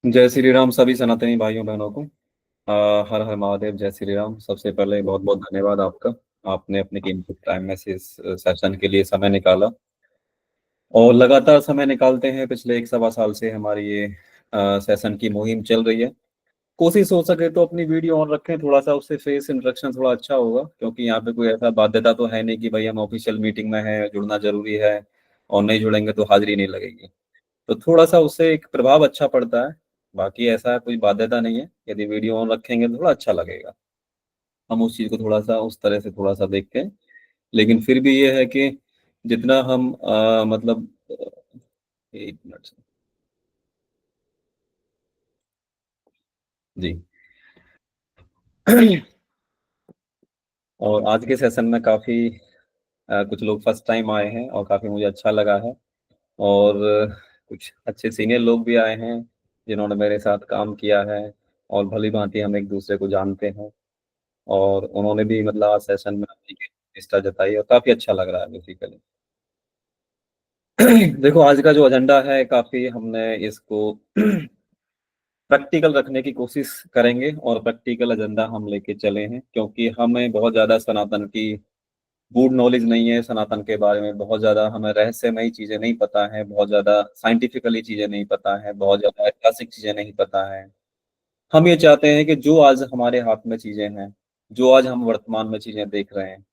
जय श्री राम सभी सनातनी भाइयों बहनों को। हर हर महादेव। जय श्री राम। सबसे पहले बहुत बहुत धन्यवाद आपका। आपने अपने कीमती टाइम में से इस सेशन के लिए समय निकाला और लगातार समय निकालते हैं। पिछले एक सवा साल से हमारी ये सेशन की मुहिम चल रही है। कोशिश हो सके तो अपनी वीडियो ऑन रखें, थोड़ा सा उससे फेस इंटरेक्शन थोड़ा अच्छा होगा, क्योंकि यहाँ पे कोई ऐसा बाध्यता तो है नहीं कि भाई हम ऑफिशियल मीटिंग में हैं, जुड़ना जरूरी है और नहीं जुड़ेंगे तो हाजिरी नहीं लगेगी। तो थोड़ा सा उससे एक प्रभाव अच्छा पड़ता है। बाकी ऐसा कोई बाध्यता नहीं है, यदि वीडियो ऑन रखेंगे तो थोड़ा अच्छा लगेगा। हम उस चीज को थोड़ा सा उस तरह से थोड़ा सा देखते हैं। लेकिन फिर भी ये है कि जितना हम मतलब एक मिनट से जी। और आज के सेशन में काफी कुछ लोग फर्स्ट टाइम आए हैं और काफी मुझे अच्छा लगा है। और कुछ अच्छे सीनियर लोग भी आए हैं जिन्होंने मेरे साथ काम किया है और भली भांति हम एक दूसरे को जानते हैं। और उन्होंने भी मतलब आज सेशन में अपनी निष्ठा जताई और काफी अच्छा लग रहा है बेसिकली। देखो, आज का जो एजेंडा है काफी हमने इसको प्रैक्टिकल रखने की कोशिश करेंगे और प्रैक्टिकल एजेंडा हम लेके चले हैं, क्योंकि हमें बहुत ज्यादा सनातन की गूढ़ नॉलेज नहीं है। सनातन के बारे में बहुत ज्यादा हमें रहस्यमयी चीजें नहीं पता है, बहुत ज्यादा साइंटिफिकली चीजें नहीं पता है, बहुत ज्यादा ऐतिहासिक चीजें नहीं पता है। हम ये चाहते हैं कि जो आज हमारे हाथ में चीजें हैं, जो आज हम वर्तमान में चीजें देख रहे हैं,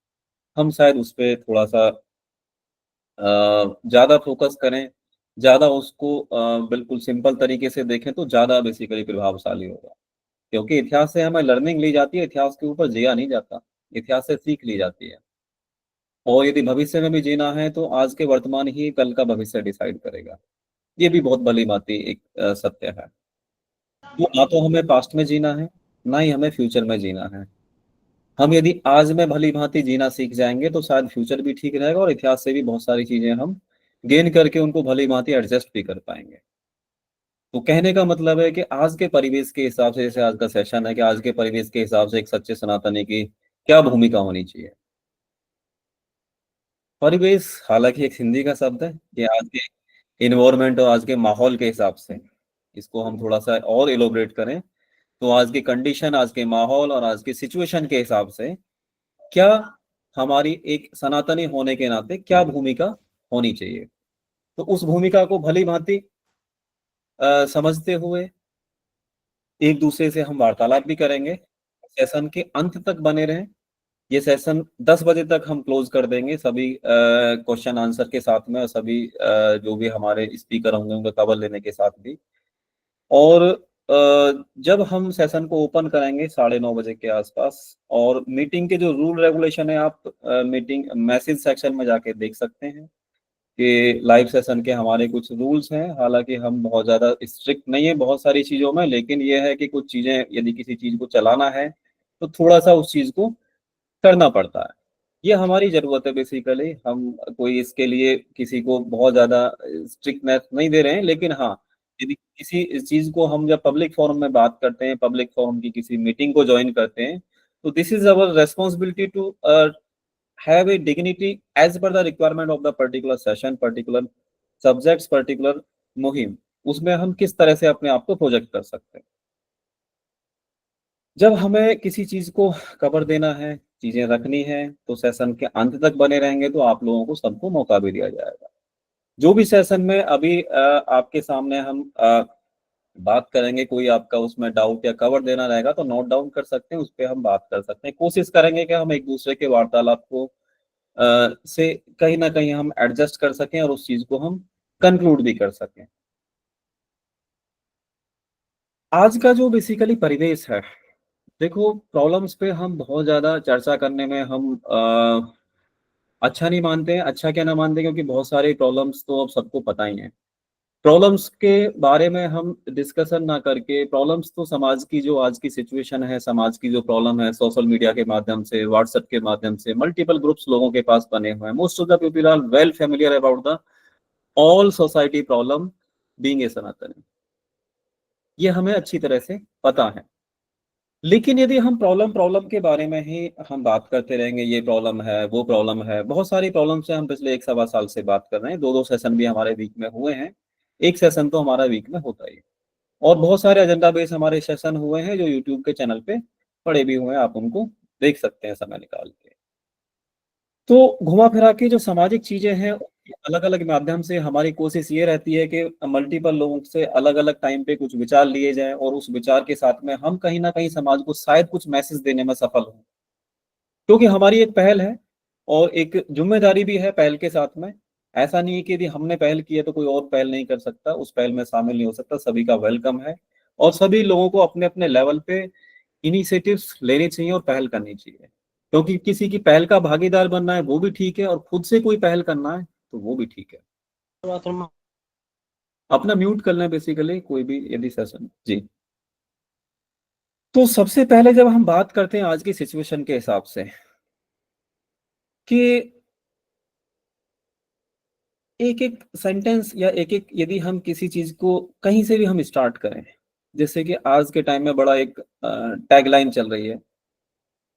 हम शायद उस पे थोड़ा सा ज्यादा फोकस करें, ज्यादा उसको बिल्कुल सिंपल तरीके से देखें तो ज्यादा बेसिकली प्रभावशाली होगा। क्योंकि इतिहास से हमें लर्निंग ली जाती है, इतिहास के ऊपर जिया नहीं जाता, इतिहास से सीख ली जाती है। और यदि भविष्य में भी जीना है तो आज के वर्तमान ही कल का भविष्य डिसाइड करेगा। ये भी बहुत भली बात एक सत्य है। तो ना तो हमें पास्ट में जीना है, ना ही हमें फ्यूचर में जीना है। हम यदि आज में भली भांति जीना सीख जाएंगे तो शायद फ्यूचर भी ठीक रहेगा और इतिहास से भी बहुत सारी चीजें हम गेन करके उनको भली भांति एडजस्ट भी कर पाएंगे। तो कहने का मतलब है कि आज के परिवेश के हिसाब से, जैसे आज का सेशन है, कि आज के परिवेश के हिसाब से एक सच्चे सनातनी की क्या भूमिका होनी चाहिए। परिवेश हालांकि एक हिंदी का शब्द है कि आज के इन्वायरमेंट और आज के माहौल के हिसाब से इसको हम थोड़ा सा और इलोबरेट करें तो आज की कंडीशन, आज के माहौल और आज की सिचुएशन के हिसाब से क्या हमारी एक सनातनी होने के नाते क्या भूमिका होनी चाहिए। तो उस भूमिका को भली भांति समझते हुए एक दूसरे से हम वार्तालाप भी करेंगे। सेशन के अंत तक बने रहें। ये सेशन 10 बजे तक हम क्लोज कर देंगे, सभी क्वेश्चन आंसर के साथ में और सभी जो भी हमारे स्पीकर होंगे उनका कवर लेने के साथ भी। और जब हम सेशन को ओपन करेंगे 9:30 बजे के आसपास, और मीटिंग के जो रूल रेगुलेशन है आप मीटिंग मैसेज सेक्शन में जाके देख सकते हैं कि लाइव सेशन के हमारे कुछ रूल्स हैं। हालांकि हम बहुत ज़्यादा स्ट्रिक्ट नहीं है बहुत सारी चीज़ों में, लेकिन ये है कि कुछ चीज़ें यदि किसी चीज़ को चलाना है तो थोड़ा सा उस चीज़ को करना पड़ता है। ये हमारी ज़रूरत है बेसिकली। हम कोई इसके लिए किसी को बहुत ज़्यादा स्ट्रिक्टनेस नहीं दे रहे हैं, लेकिन हाँ, यदि किसी इस चीज़ को हम जब पब्लिक फोरम में बात करते हैं, पब्लिक फोरम की किसी मीटिंग को ज्वाइन करते हैं, तो this is our responsibility to have a dignity as per the requirement of the particular session, particular subjects, particular मुहिम, उसमें हम किस तरह से अपने आप को प्रोजेक्ट कर सकते हैं। जब हमें किसी चीज को कवर देना है, चीजें रखनी है, तो सेशन के अंत तक बने रहेंगे तो आप लोगों को सबको मौका भी दिया जाएगा। जो भी सेशन में अभी आपके सामने हम बात करेंगे, कोई आपका उसमें डाउट या कवर देना रहेगा तो नोट डाउन कर सकते हैं, उस पर हम बात कर सकते हैं। कोशिश करेंगे कि हम एक दूसरे के वार्तालाप को से कहीं ना कहीं हम एडजस्ट कर सकें और उस चीज को हम कंक्लूड भी कर सकें। आज का जो बेसिकली परिवेश है, देखो, प्रॉब्लम्स पे हम बहुत ज्यादा चर्चा करने में हम अच्छा नहीं मानते हैं। अच्छा क्या ना मानते हैं, क्योंकि बहुत सारे प्रॉब्लम्स तो अब सबको पता ही है। प्रॉब्लम्स के बारे में हम डिस्कशन ना करके, प्रॉब्लम्स तो समाज की जो आज की सिचुएशन है, समाज की जो प्रॉब्लम है, सोशल मीडिया के माध्यम से, व्हाट्सएप के माध्यम से मल्टीपल ग्रुप्स लोगों के पास बने हुए हैं। Most of the people are well familiar about the all society problem being a Sanatani. ये हमें अच्छी तरह से पता है। लेकिन यदि हम प्रॉब्लम प्रॉब्लम के बारे में ही हम बात करते रहेंगे, ये प्रॉब्लम है, वो प्रॉब्लम है, बहुत सारी प्रॉब्लम से हम पिछले एक सवा साल से बात कर रहे हैं। दो दो सेशन भी हमारे वीक में हुए हैं, एक सेशन तो हमारा वीक में होता ही है। और बहुत सारे एजेंडा बेस हमारे सेशन हुए हैं जो यूट्यूब के चैनल पे पड़े भी हुए हैं, आप उनको देख सकते हैं समय निकाल के। तो घुमा फिरा के जो सामाजिक चीजें हैं अलग अलग माध्यम से हमारी कोशिश ये रहती है कि मल्टीपल लोगों से अलग अलग टाइम पे कुछ विचार लिए जाएं और उस विचार के साथ में हम कहीं ना कहीं समाज को शायद कुछ मैसेज देने में सफल हों, क्योंकि हमारी एक पहल है और एक जिम्मेदारी भी है पहल के साथ में। ऐसा नहीं है कि यदि हमने पहल की है तो कोई और पहल नहीं कर सकता, उस पहल में शामिल नहीं हो सकता, सभी का वेलकम है। और सभी लोगों को अपने अपने लेवल पे इनिशिएटिव्स लेने चाहिए और पहल करनी चाहिए, क्योंकि किसी की पहल का भागीदार बनना है वो भी ठीक है और खुद से कोई पहल करना है तो वो भी ठीक है। अपना म्यूट कर लें बेसिकली कोई भी यदि सेशन जी। तो सबसे पहले जब हम बात करते हैं आज की सिचुएशन के हिसाब से कि एक एक सेंटेंस या एक एक यदि हम किसी चीज को कहीं से भी हम स्टार्ट करें, जैसे कि आज के टाइम में बड़ा एक टैगलाइन चल रही है,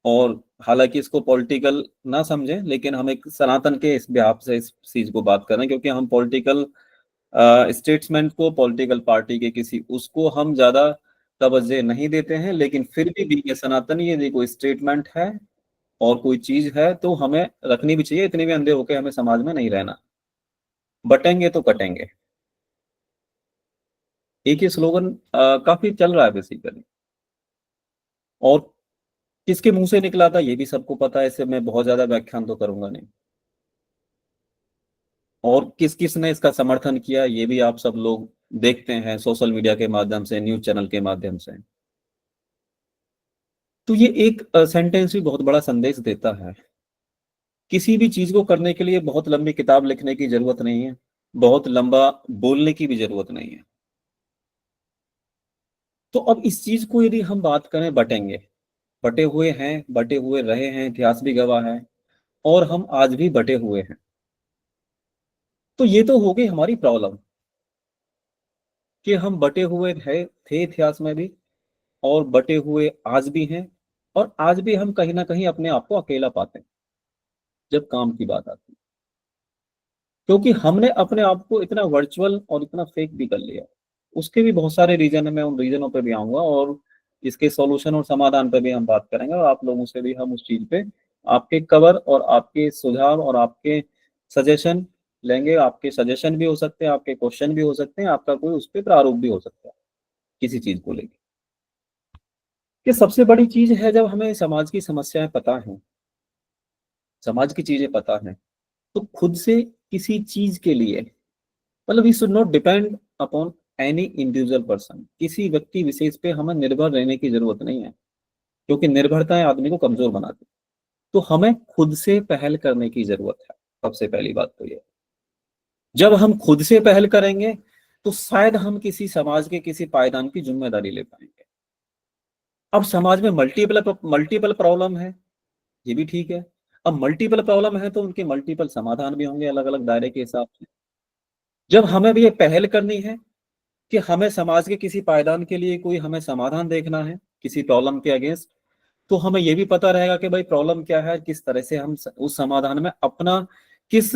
और हालांकि इसको पॉलिटिकल ना समझें लेकिन हम एक सनातन के इस बिहाफ से इस चीज को बात कर रहे हैं, क्योंकि हम पॉलिटिकल स्टेट्समेंट को पॉलिटिकल पार्टी के किसी उसको हम ज्यादा तवज्जो नहीं देते हैं, लेकिन फिर भी बीइंग ए सनातनी यदि कोई स्टेटमेंट है और कोई चीज है तो हमें रखनी भी चाहिए, इतने भी अंधे होकर हमें समाज में नहीं रहना। बटेंगे तो कटेंगे, एक ही स्लोगन काफी चल रहा है बेसिकली, और किसके मुंह से निकला था ये भी सबको पता है, इससे मैं बहुत ज्यादा व्याख्यान तो करूंगा नहीं। और किस किस ने इसका समर्थन किया ये भी आप सब लोग देखते हैं सोशल मीडिया के माध्यम से, न्यूज चैनल के माध्यम से। तो ये एक सेंटेंस भी बहुत बड़ा संदेश देता है। किसी भी चीज को करने के लिए बहुत लंबी किताब लिखने की जरूरत नहीं है, बहुत लंबा बोलने की भी जरूरत नहीं है। तो अब इस चीज को यदि हम बात करें, बटेंगे, बटे हुए हैं, बटे हुए रहे हैं, इतिहास भी गवाह है, और हम आज भी बटे हुए हैं। तो ये तो हो गई हमारी प्रॉब्लम कि हम बटे हुए थे इतिहास में भी, और बटे हुए आज भी हैं, और आज भी हम कहीं ना कहीं अपने आप को अकेला पाते हैं जब काम की बात आती है, क्योंकि हमने अपने आप को इतना वर्चुअल और इतना फेक भी कर लिया। उसके भी बहुत सारे रीजन है, मैं उन रीजनों पे भी आऊंगा और इसके सॉल्यूशन और समाधान पे भी हम बात करेंगे, और आप लोगों से भी हम उस चीज पे आपके कवर और आपके सुझाव और आपके सजेशन लेंगे। आपके सजेशन भी हो सकते हैं, आपके क्वेश्चन भी हो सकते हैं, आपका कोई उस पर प्रारूप भी हो सकता है किसी चीज को लेकर। कि सबसे बड़ी चीज है जब हमें समाज की समस्याएं पता है, समाज की चीजें पता है, तो खुद से किसी चीज के लिए, मतलब we should not depend upon any individual person, किसी व्यक्ति विशेष पे हमें निर्भर रहने की जरूरत नहीं है, क्योंकि निर्भरताएं आदमी को कमजोर बनाती। तो हमें खुद से पहल करने की जरूरत है। सबसे पहली बात तो ये, जब हम खुद से पहल करेंगे तो शायद हम किसी समाज के किसी पायदान की जिम्मेदारी ले पाएंगे। अब समाज में मल्टीपल मल्टीपल प्रॉब्लम है, ये भी ठीक है। अब मल्टीपल प्रॉब्लम है तो उनके मल्टीपल समाधान भी होंगे अलग अलग दायरे के हिसाब से। जब हमें भी ये पहल करनी है कि हमें समाज के किसी पायदान के लिए कोई हमें समाधान देखना है किसी प्रॉब्लम के अगेंस्ट, तो हमें ये भी पता रहेगा कि भाई प्रॉब्लम क्या है, किस तरह से हम उस समाधान में अपना किस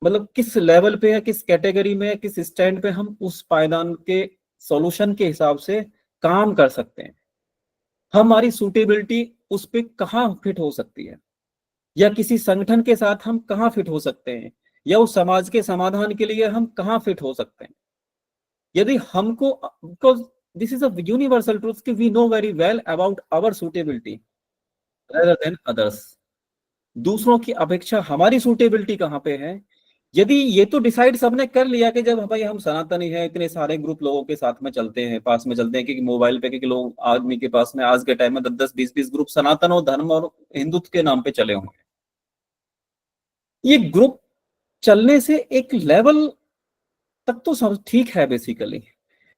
मतलब किस लेवल पे या किस कैटेगरी में किस स्टैंड पे हम उस पायदान के सॉल्यूशन के हिसाब से काम कर सकते हैं। हमारी सूटेबिलिटी उस पे कहाँ फिट हो सकती है, या किसी संगठन के साथ हम कहाँ फिट हो सकते हैं, या उस समाज के समाधान के लिए हम कहाँ फिट हो सकते हैं। यदि हमको, because this is a universal truth कि we know very well about our suitability rather than others. दूसरों की अपेक्षा हमारी सूटेबिलिटी कहाँ पे है। यदि ये तो डिसाइड सबने कर लिया कि जब भाई हम सनातनी हैं, इतने सारे ग्रुप लोगों के साथ में चलते हैं, पास में चलते हैं, कि मोबाइल पे कि लोग आदमी के पास में आज के टाइम में 10 10 20 20 ग्रुप सनातन और धर्म और हिंदुत्व के नाम पे चले होंगे। ये ग्रुप चलने से एक लेवल तक तो सब ठीक है बेसिकली,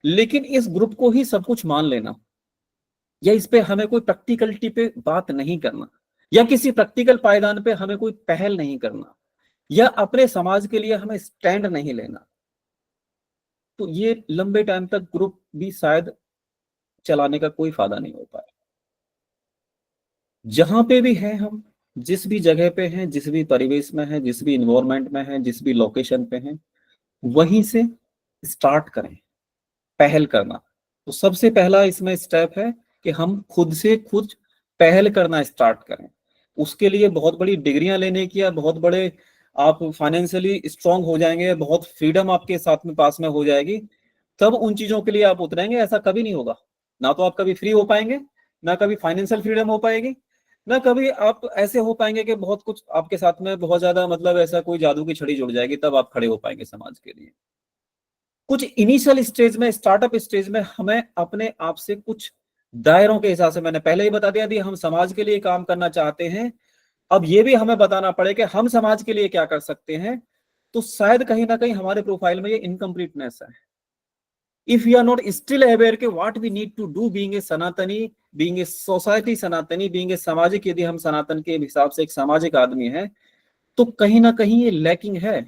लेकिन इस ग्रुप को ही सब कुछ मान लेना, या इस पे हमें कोई प्रैक्टिकलिटी पे बात नहीं करना, या किसी प्रैक्टिकल पायदान पे हमें कोई पहल नहीं करना, या अपने समाज के लिए हमें स्टैंड नहीं लेना, तो ये लंबे टाइम तक ग्रुप भी शायद चलाने का कोई फायदा नहीं हो पाए। जहां पे भी हैं हम, जिस भी जगह पे हैं, जिस भी परिवेश में हैं, जिस भी इन्वायरमेंट में हैं, जिस भी लोकेशन पे हैं, वहीं से स्टार्ट करें। पहल करना। तो सबसे पहला इसमें स्टेप है कि हम खुद से खुद पहल करना स्टार्ट करें। उसके लिए बहुत बड़ी डिग्रियां लेने की या बहुत बड़े आप फाइनेंशियली स्ट्रांग हो जाएंगे, बहुत फ्रीडम आपके साथ में पास में हो जाएगी, तब उन चीजों के लिए आप उतरेंगे। ऐसा कभी नहीं होगा। ना तो आप कभी फ्री हो पाएंगे, ना कभी फाइनेंशियल फ्रीडम हो पाएगी, ना कभी आप ऐसे हो पाएंगे कि बहुत कुछ आपके साथ में बहुत ज्यादा मतलब ऐसा कोई जादू की छड़ी जुड़ जाएगी, तब आप खड़े हो पाएंगे समाज के लिए। कुछ इनिशियल स्टेज में, स्टार्टअप स्टेज में हमें अपने आप से कुछ दायरों के हिसाब से, मैंने पहले ही बता दिया, यदि हम समाज के लिए काम करना चाहते हैं, अब ये भी हमें बताना पड़े कि हम समाज के लिए क्या कर सकते हैं। तो शायद कहीं ना कहीं हमारे प्रोफाइल में ये इनकम्प्लीटनेस है। If you are not still aware के what we need to do being a Sanatani, being a society Sanatani, being a सामाजिक, यदि हम सनातन के हिसाब से एक सामाजिक आदमी है, तो कहीं ना कहीं ये लैकिंग है।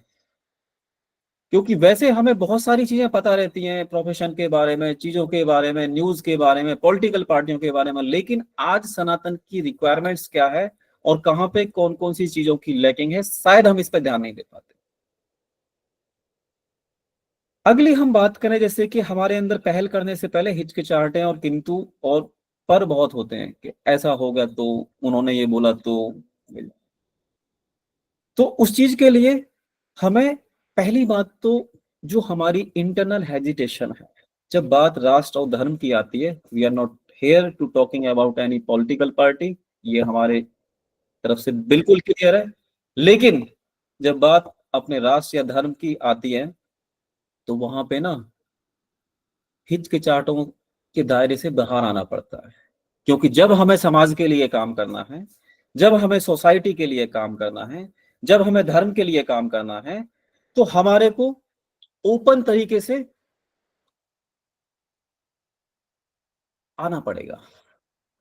क्योंकि वैसे हमें बहुत सारी चीजें पता रहती हैं प्रोफेशन के बारे में, चीजों के बारे में, न्यूज के बारे में, पॉलिटिकल पार्टियों के बारे में, लेकिन आज सनातन की रिक्वायरमेंट्स क्या है और कहाँ पे कौन कौन सी चीजों की लैकिंग है, शायद हम इस पर ध्यान नहीं दे पाते। अगली हम बात करें, जैसे कि हमारे अंदर पहल करने से पहले हिचकिचाहटें और किंतु और पर बहुत होते हैं कि ऐसा हो गया तो, उन्होंने ये बोला तो उस चीज के लिए हमें पहली बात तो जो हमारी इंटरनल हेजिटेशन है, जब बात राष्ट्र और धर्म की आती है, we are not here to talking about any political party, ये हमारे तरफ से बिल्कुल क्लियर है। लेकिन जब बात अपने राष्ट्र या धर्म की आती है, तो वहां पे ना हिचकिचाहटों के दायरे से बाहर आना पड़ता है। क्योंकि जब हमें समाज के लिए काम करना है, जब हमें सोसाइटी के लिए काम करना है, जब हमें धर्म के लिए काम करना है, तो हमारे को ओपन तरीके से आना पड़ेगा,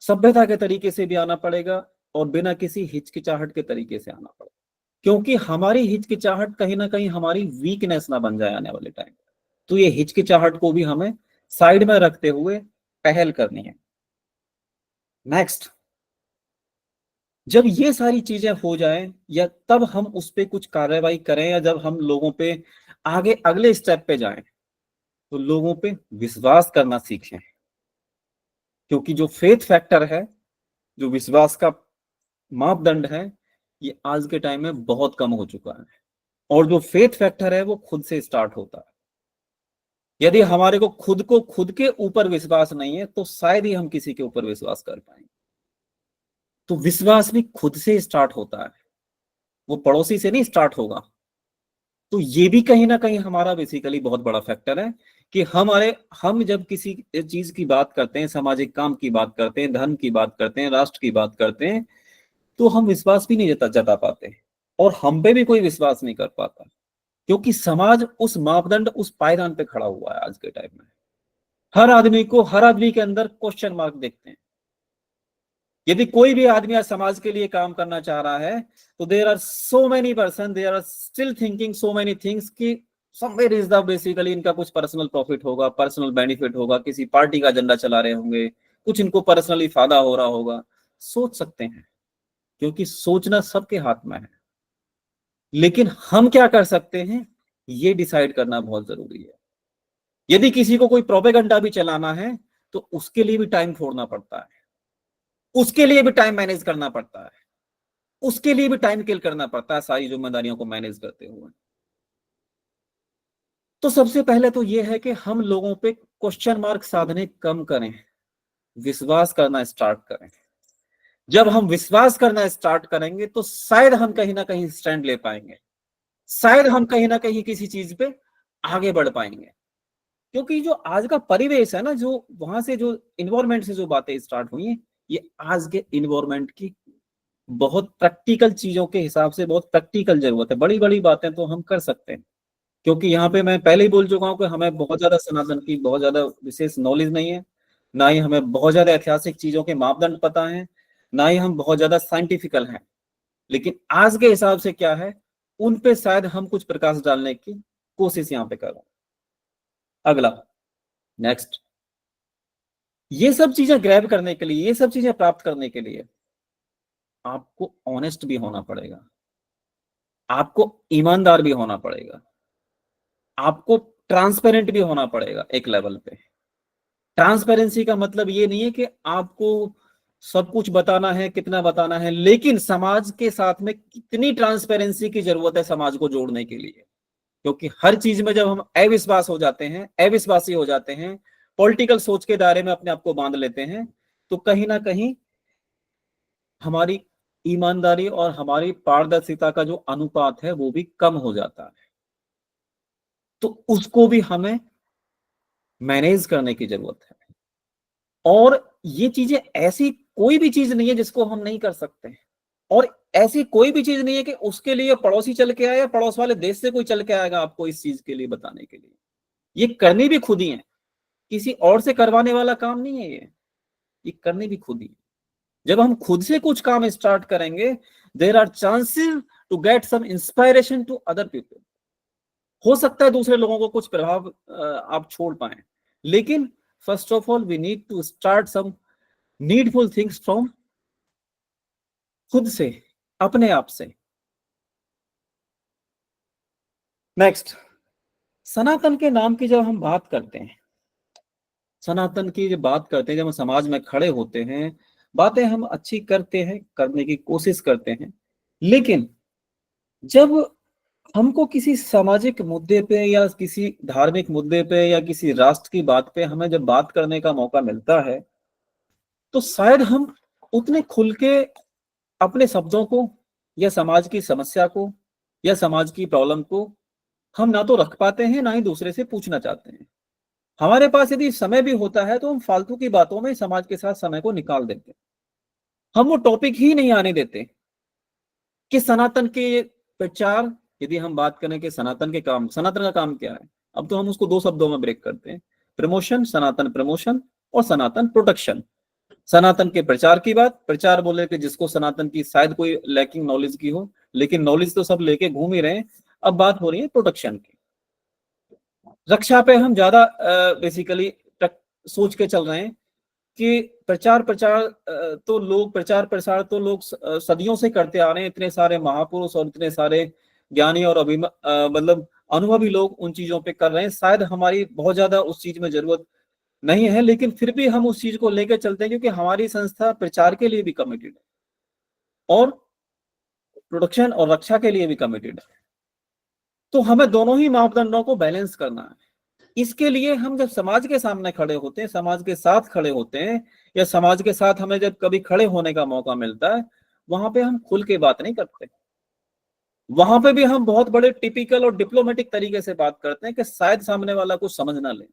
सभ्यता के तरीके से भी आना पड़ेगा, और बिना किसी हिचकिचाहट के तरीके से आना पड़ेगा। क्योंकि हमारी हिचकिचाहट कहीं ना कहीं हमारी वीकनेस ना बन जाए आने वाले टाइम। तो ये हिचकिचाहट को भी हमें साइड में रखते हुए पहल करनी है। नेक्स्ट, जब ये सारी चीजें हो जाएं, या तब हम उस पे कुछ कार्रवाई करें, या जब हम लोगों पे आगे अगले स्टेप पे जाएं, तो लोगों पे विश्वास करना सीखें। क्योंकि जो फेथ फैक्टर है, जो विश्वास का मापदंड है, ये आज के टाइम में बहुत कम हो चुका है। और जो फेथ फैक्टर है वो खुद से स्टार्ट होता है। यदि हमारे को खुद के ऊपर विश्वास नहीं है, तो शायद ही हम किसी के ऊपर विश्वास कर पाएंगे। तो विश्वास भी खुद से स्टार्ट होता है, वो पड़ोसी से नहीं स्टार्ट होगा। तो ये भी कहीं ना कहीं हमारा बेसिकली बहुत बड़ा फैक्टर है कि हम जब किसी चीज की बात करते हैं, सामाजिक काम की बात करते हैं, धर्म की बात करते हैं, राष्ट्र की बात करते हैं, तो हम विश्वास भी नहीं जता पाते, और हम पे भी कोई विश्वास नहीं कर पाता। क्योंकि समाज उस मापदंड, उस पायदान पे खड़ा हुआ है आज के टाइम में। हर आदमी के अंदर क्वेश्चन मार्क देखते हैं। यदि कोई भी आदमी आज समाज के लिए काम करना चाह रहा है, तो there are so many person, there are still thinking so many things कि समवेयर इज द, बेसिकली इनका कुछ पर्सनल प्रॉफिट होगा, पर्सनल बेनिफिट होगा, किसी पार्टी का एजेंडा चला रहे होंगे, कुछ इनको पर्सनली फायदा हो रहा होगा। सोच सकते हैं, क्योंकि सोचना सबके हाथ में है। लेकिन हम क्या कर सकते हैं, ये डिसाइड करना बहुत जरूरी है। यदि किसी को कोई प्रोपेगेंडा भी चलाना है, तो उसके लिए भी टाइम छोड़ना पड़ता है, उसके लिए भी टाइम मैनेज करना पड़ता है, उसके लिए भी टाइम किल करना पड़ता है, सारी जिम्मेदारियों को मैनेज करते हुए। तो सबसे पहले तो यह है कि हम लोगों पे क्वेश्चन मार्क साधने कम करें, विश्वास करना स्टार्ट करें। जब हम विश्वास करना स्टार्ट करेंगे, तो शायद हम कहीं ना कहीं स्टैंड ले पाएंगे, शायद हम कहीं ना कहीं किसी चीज पे आगे बढ़ पाएंगे। क्योंकि जो आज का परिवेश है ना, जो वहां से जो इन्वायरमेंट से जो बातें स्टार्ट हुई हैं, ये आज के इन्वायरमेंट की बहुत प्रैक्टिकल चीजों के हिसाब से बहुत प्रैक्टिकल जरूरत है। बड़ी बड़ी बातें तो हम कर सकते हैं, क्योंकि यहाँ पे मैं पहले ही बोल चुका हूँ कि हमें बहुत ज्यादा सनातन की बहुत ज्यादा विशेष नॉलेज नहीं है, ना ही हमें बहुत ज्यादा ऐतिहासिक चीजों के मापदंड पता है, ना ही हम बहुत ज्यादा साइंटिफिकल हैं। लेकिन आज के हिसाब से क्या है, उन पे शायद हम कुछ प्रकाश डालने की कोशिश यहाँ पे कर रहे हैं। अगला, नेक्स्ट, ये सब चीजें ग्रैब करने के लिए, ये सब चीजें प्राप्त करने के लिए आपको ऑनेस्ट भी होना पड़ेगा, आपको ईमानदार भी होना पड़ेगा, आपको ट्रांसपेरेंट भी होना पड़ेगा एक लेवल पे। ट्रांसपेरेंसी का मतलब ये नहीं है कि आपको सब कुछ बताना है, कितना बताना है, लेकिन समाज के साथ में कितनी ट्रांसपेरेंसी की जरूरत है समाज को जोड़ने के लिए। क्योंकि हर चीज में जब हम अविश्वास हो जाते हैं, अविश्वासी हो जाते हैं, पॉलिटिकल सोच के दायरे में अपने आप को बांध लेते हैं, तो कहीं ना कहीं हमारी ईमानदारी और हमारी पारदर्शिता का जो अनुपात है वो भी कम हो जाता है। तो उसको भी हमें मैनेज करने की जरूरत है। और ये चीजें, ऐसी कोई भी चीज नहीं है जिसको हम नहीं कर सकते, और ऐसी कोई भी चीज नहीं है कि उसके लिए पड़ोसी चल के आया, पड़ोस वाले देश से कोई चल के आएगा आपको इस चीज के लिए बताने के लिए। ये करनी भी खुद ही है, किसी और से करवाने वाला काम नहीं है ये करनी भी खुद ही है। जब हम खुद से कुछ काम स्टार्ट करेंगे, there are chances to get some inspiration to other people. हो सकता है दूसरे लोगों को कुछ प्रभाव आप छोड़ पाए, लेकिन first of all we need to start some needful things from खुद से, अपने आप से। नेक्स्ट, सनातन के नाम की जब हम बात करते हैं, सनातन की जब बात करते हैं, जब हम समाज में खड़े होते हैं, बातें हम अच्छी करते हैं, करने की कोशिश करते हैं, लेकिन जब हमको किसी सामाजिक मुद्दे पे या किसी धार्मिक मुद्दे पे या किसी राष्ट्र की बात पे हमें जब बात करने का मौका मिलता है, तो शायद हम उतने खुल के अपने शब्दों को या समाज की समस्या को या समाज की प्रॉब्लम को हम ना तो रख पाते हैं, ना ही दूसरे से पूछना चाहते हैं। हमारे पास यदि समय भी होता है तो हम फालतू की बातों में समाज के साथ समय को निकाल देते हैं। हम वो टॉपिक ही नहीं आने देते कि सनातन के प्रचार, यदि हम बात करें कि सनातन के काम, सनातन का काम क्या है, अब तो हम उसको दो शब्दों में ब्रेक करते हैं, प्रमोशन, सनातन प्रमोशन और सनातन प्रोटेक्शन। सनातन के प्रचार की बात, प्रचार बोले कि जिसको सनातन की शायद कोई लैकिंग नॉलेज की हो, लेकिन नॉलेज तो सब लेके घूम ही रहे हैं। अब बात हो रही है प्रोटेक्शन की। रक्षा पे हम ज्यादा बेसिकली सोच के चल रहे हैं कि प्रचार प्रचार तो लोग, प्रचार प्रसार तो लोग सदियों से करते आ रहे हैं। इतने सारे महापुरुष और इतने सारे ज्ञानी और मतलब अनुभवी लोग उन चीजों पे कर रहे हैं। शायद हमारी बहुत ज्यादा उस चीज में जरूरत नहीं है, लेकिन फिर भी हम उस चीज को लेकर चलते हैं क्योंकि हमारी संस्था प्रचार के लिए भी कमिटेड है और प्रोडक्शन और रक्षा के लिए भी कमिटेड है। तो हमें दोनों ही मापदंडों को बैलेंस करना है। इसके लिए हम जब समाज के सामने खड़े होते हैं, समाज के साथ खड़े होते हैं, या समाज के साथ हमें जब कभी खड़े होने का मौका मिलता है, वहां पे हम खुल के बात नहीं करते। वहां पे भी हम बहुत बड़े टिपिकल और डिप्लोमेटिक तरीके से बात करते हैं कि शायद सामने वाला कुछ समझ ना ले।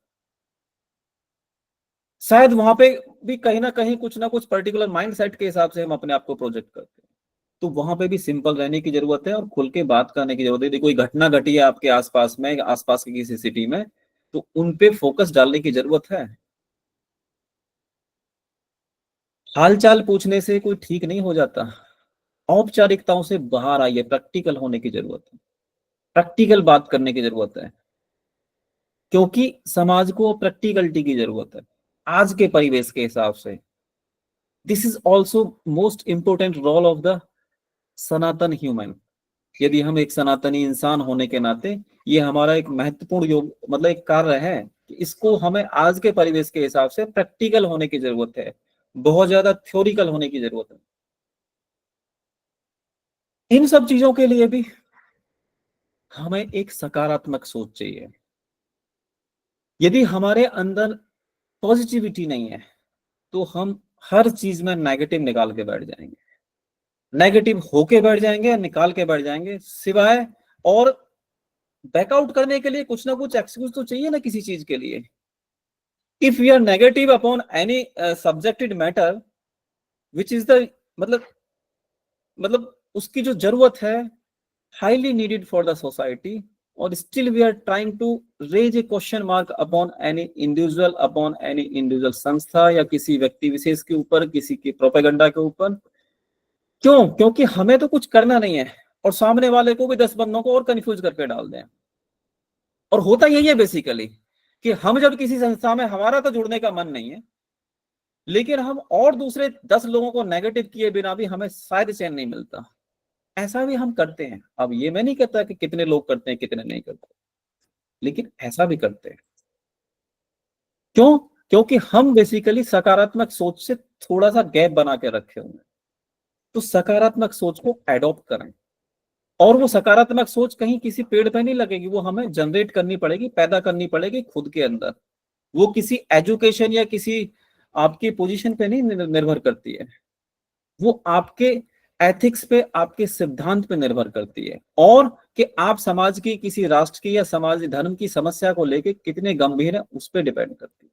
शायद वहां पे भी कहीं ना कुछ पर्टिकुलर माइंड सेट के हिसाब से हम अपने आप को प्रोजेक्ट करते हैं। तो वहां पे भी सिंपल रहने की जरूरत है और खुल के बात करने की जरूरत है। यदि कोई घटना घटी है आपके आसपास में, आसपास की किसी सिटी में, तो उन पे फोकस डालने की जरूरत है। हालचाल पूछने से कोई ठीक नहीं हो जाता। औपचारिकताओं से बाहर आइए, प्रैक्टिकल होने की जरूरत है, प्रैक्टिकल बात करने की जरूरत है, क्योंकि समाज को प्रैक्टिकलिटी की जरूरत है आज के परिवेश के हिसाब से। This is also most important role of the Sanatan human. यदि हम एक सनातनी इंसान होने के नाते, ये हमारा एक महत्वपूर्ण योग, मतलब एक कार्य है कि इसको हमें आज के परिवेश के हिसाब से प्रैक्टिकल होने की जरूरत है, बहुत ज्यादा थ्योरिकल होने की जरूरत है। इन सब चीजों के लिए भी हमें एक सकारात्मक सोच चाहिए। यदि हमारे अंदर पॉजिटिविटी नहीं है, तो हम हर चीज में नेगेटिव निकाल के बैठ जाएंगे, नेगेटिव होके बैठ जाएंगे, निकाल के बैठ जाएंगे, सिवाय और बैकआउट करने के लिए कुछ ना कुछ एक्सक्यूज तो चाहिए ना किसी चीज के लिए। If we are negative upon any subjected matter which is the, मतलब उसकी जो जरूरत है, highly needed for the society, और still we are trying to raise a question mark upon any individual, upon any individual संस्था या किसी व्यक्ति विशेष के ऊपर, किसी के प्रोपेगेंडा के ऊपर। क्यों? क्योंकि हमें तो कुछ करना नहीं है और सामने वाले को भी 10 बंदों को और कंफ्यूज करके डाल दें। और होता यही है बेसिकली कि हम जब किसी संस्था में, हमारा तो जुड़ने का मन नहीं है, लेकिन हम और दूसरे 10 लोगों को नेगेटिव किए बिना भी हमें शायद चैन नहीं मिलता। ऐसा भी हम करते हैं। अब ये मैं नहीं कहता कि कितने लोग करते हैं, कितने नहीं करते, लेकिन ऐसा भी करते हैं। क्यों? क्योंकि हम बेसिकली सकारात्मक सोच से थोड़ा सा गैप बना के रखे हुए हैं। तो सकारात्मक सोच को एडॉप्ट करें, और वो सकारात्मक सोच कहीं किसी पेड़ पे नहीं लगेगी, वो हमें जनरेट करनी पड़ेगी, पैदा करनी पड़ेगी खुद के अंदर। वो किसी एजुकेशन या किसी आपकी पोजीशन पे नहीं निर्भर करती है, वो आपके एथिक्स पे, आपके सिद्धांत पे निर्भर करती है, और कि आप समाज की, किसी राष्ट्र की या समाज धर्म की समस्या को लेके कितने गंभीर है उस पर डिपेंड करती है।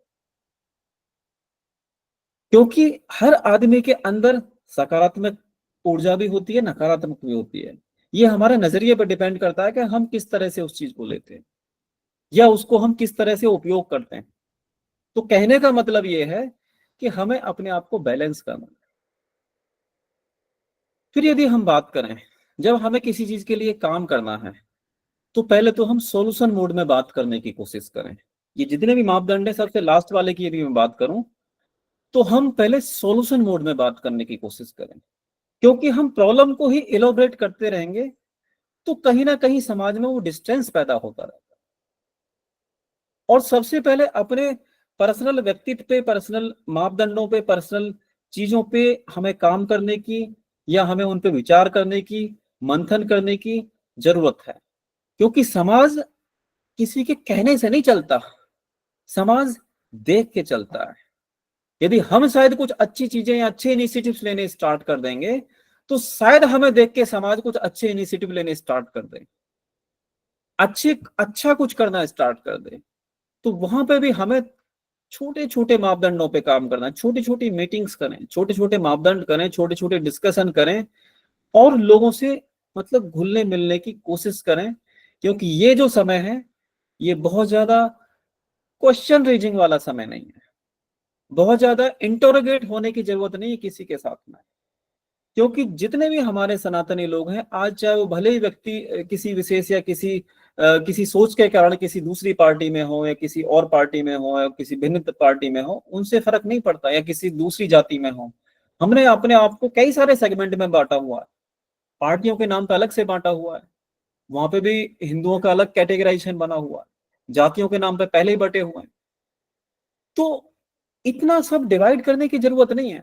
क्योंकि हर आदमी के अंदर सकारात्मक ऊर्जा भी होती है, नकारात्मक भी होती है। ये हमारे नजरिए पर डिपेंड करता है कि हम किस तरह से उस चीज को लेते हैं या उसको हम किस तरह से उपयोग करते हैं। तो कहने का मतलब ये है कि हमें अपने आप को बैलेंस करना है। फिर यदि हम बात करें, जब हमें किसी चीज के लिए काम करना है, तो पहले तो हम सॉल्यूशन मोड में बात करने की कोशिश करें। ये जितने भी मापदंड है, सबसे लास्ट वाले की यदि मैं बात करूं, तो हम पहले सॉल्यूशन मोड में बात करने की कोशिश करें। क्योंकि हम प्रॉब्लम को ही इलोबरेट करते रहेंगे तो कहीं ना कहीं समाज में वो डिस्टेंस पैदा होता रहेगा। और सबसे पहले अपने पर्सनल व्यक्तित्व पे, पर्सनल मापदंडों पे, पर्सनल चीजों पे हमें काम करने की, या हमें उन पे विचार करने की, मंथन करने की जरूरत है। क्योंकि समाज किसी के कहने से नहीं चलता, समाज देख के चलता है। यदि हम शायद कुछ अच्छी चीजें या अच्छे इनिशिएटिव्स लेने स्टार्ट कर देंगे, तो शायद हमें देख के समाज कुछ अच्छे इनिशिएटिव लेने स्टार्ट कर दे, अच्छे अच्छा कुछ करना स्टार्ट कर दे। तो वहां पे भी हमें छोटे छोटे मापदंडों पे काम करना है, छोटी छोटी मीटिंग्स करें, छोटे छोटे मापदंड करें, छोटे छोटे डिस्कशन करें, और लोगों से मतलब घुलने मिलने की कोशिश करें। क्योंकि ये जो समय है, ये बहुत ज्यादा क्वेश्चन रेजिंग वाला समय नहीं है, बहुत ज्यादा इंटरोगेट होने की जरूरत नहीं है किसी के साथ में। क्योंकि जितने भी हमारे सनातनी लोग हैं आज, चाहे वो भले ही व्यक्ति किसी विशेष या किसी सोच के कारण किसी दूसरी पार्टी में हो, या किसी और पार्टी में हो, या किसी भिन्न पार्टी में हो, उनसे फर्क नहीं पड़ता, या किसी दूसरी जाति में हो। हमने अपने आप को कई सारे सेगमेंट में बांटा हुआ है, पार्टियों के नाम पे अलग से बांटा हुआ है। वहां पे भी हिंदुओं का अलग कैटेगराइजेशन बना हुआ है, जातियों के नाम पे पहले ही बटे हुए हैं। तो इतना सब डिवाइड करने की जरूरत नहीं है।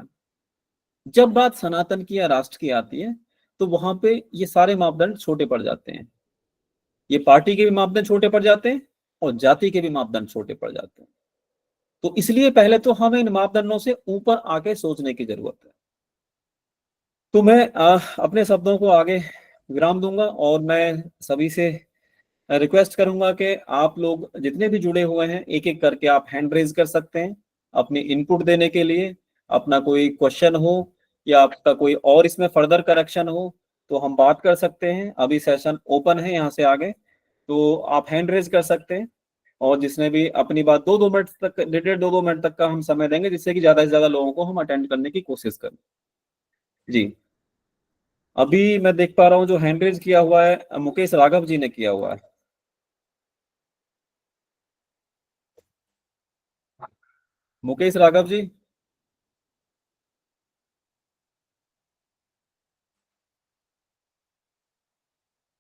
जब बात सनातन की या राष्ट्र की आती है, तो वहां पे ये सारे मापदंड छोटे पड़ जाते हैं। ये पार्टी के भी मापदंड छोटे पड़ जाते हैं, और जाति के भी मापदंड छोटे पड़ जाते हैं। तो इसलिए पहले तो हमें इन मापदंडों से ऊपर आके सोचने की जरूरत है। तो मैं अपने शब्दों को आगे विराम दूंगा, और मैं सभी से रिक्वेस्ट करूंगा कि आप लोग जितने भी जुड़े हुए हैं, एक एक करके आप हैंड रेज कर सकते हैं अपनी इनपुट देने के लिए। अपना कोई क्वेश्चन हो या आपका कोई और इसमें फर्दर करेक्शन हो, तो हम बात कर सकते हैं। अभी सेशन ओपन है यहाँ से आगे, तो आप हैंड रेज कर सकते हैं। और जिसने भी अपनी बात 2-2 मिनट तक, 1.5-2 मिनट तक का हम समय देंगे, जिससे कि ज्यादा से ज्यादा लोगों को हम अटेंड करने की कोशिश करें। जी, अभी मैं देख पा रहा हूँ जो हैंड रेज किया हुआ है, मुकेश राघव जी ने किया हुआ है। मुकेश राघव जी,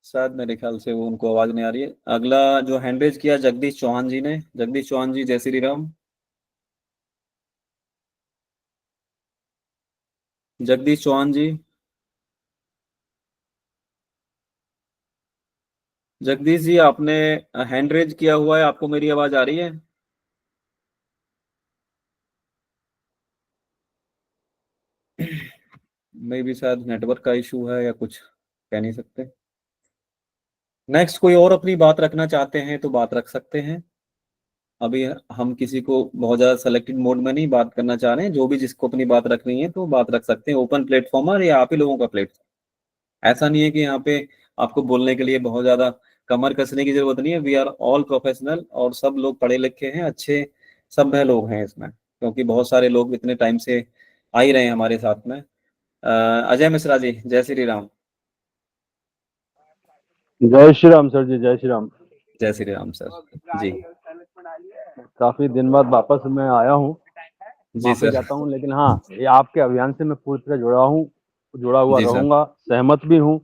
शायद मेरे ख्याल से वो, उनको आवाज नहीं आ रही है। अगला जो हैंड रेज किया, जगदीश चौहान जी ने। जगदीश चौहान जी, जय श्री राम। जगदीश चौहान जी, जगदीश जी आपने हैंड रेज किया हुआ है, आपको मेरी आवाज आ रही है? मे भी शायद नेटवर्क का इशू है या कुछ, कह नहीं सकते। नेक्स्ट कोई और अपनी बात रखना चाहते हैं तो बात रख सकते हैं। अभी हम किसी को बहुत ज्यादा सेलेक्टेड मोड में नहीं बात करना चाह रहे हैं, जो भी जिसको अपनी बात रखनी है तो बात रख सकते हैं। ओपन प्लेटफॉर्म है, ये आप ही लोगों का प्लेटफॉर्म। ऐसा नहीं है कि यहाँ पे आपको बोलने के लिए बहुत ज्यादा कमर कसने की जरूरत नहीं है। वी आर ऑल प्रोफेशनल, और सब लोग पढ़े लिखे हैं, अच्छे सभ्य लोग हैं इसमें। क्योंकि बहुत सारे लोग इतने टाइम से आ ही रहे हैं हमारे साथ में। अजय मिश्रा जी, जय श्री राम। जय श्री राम सर जी, जय श्री राम। जय श्री राम सर जी। काफी दिन बाद वापस मैं आया हूँ, जी माफी सर। चाहता हूँ, लेकिन हाँ, ये आपके अभियान से मैं पूरी तरह जुड़ा हुआ जी सर। रहूंगा। सहमत भी हूँ।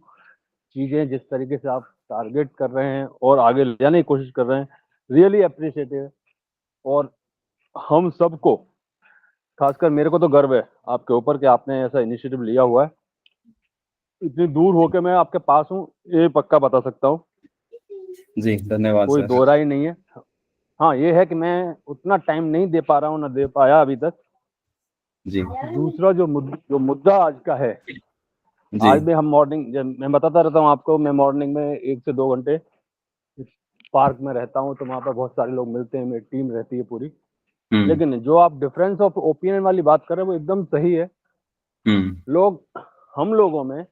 चीजें जिस तरीके से आप टारगेट कर रहे हैं और आगे ले जाने की कोशिश कर रहे हैं, रियली अप्रिशिएटेड। और हम सबको, खासकर मेरे को तो गर्व है आपके ऊपर कि आपने ऐसा इनिशिएटिव लिया हुआ है। इतनी दूर होके मैं आपके पास हूँ, ये पक्का बता सकता हूँ, जी धन्यवाद कोई सर। दो राय नहीं है। हाँ, ये है कि मैं उतना टाइम नहीं दे पा रहा हूँ, ना दे पाया अभी तक। जी दूसरा जो मुद्दा आज का है, जी आज भी हम मॉर्निंग, जब मैं बताता रहता हूँ आपको, मैं मॉर्निंग में 1 से 2 घंटे पार्क में रहता हूँ, तो वहाँ पर बहुत सारे लोग मिलते हैं, मेरी टीम रहती है पूरी। हम्म लेकिन जो आप डिफरेंस ऑफ ओपिनियन वाली बात कर रहे हैं वो एकदम सही है। हम्म लोग, हम लोगों में एक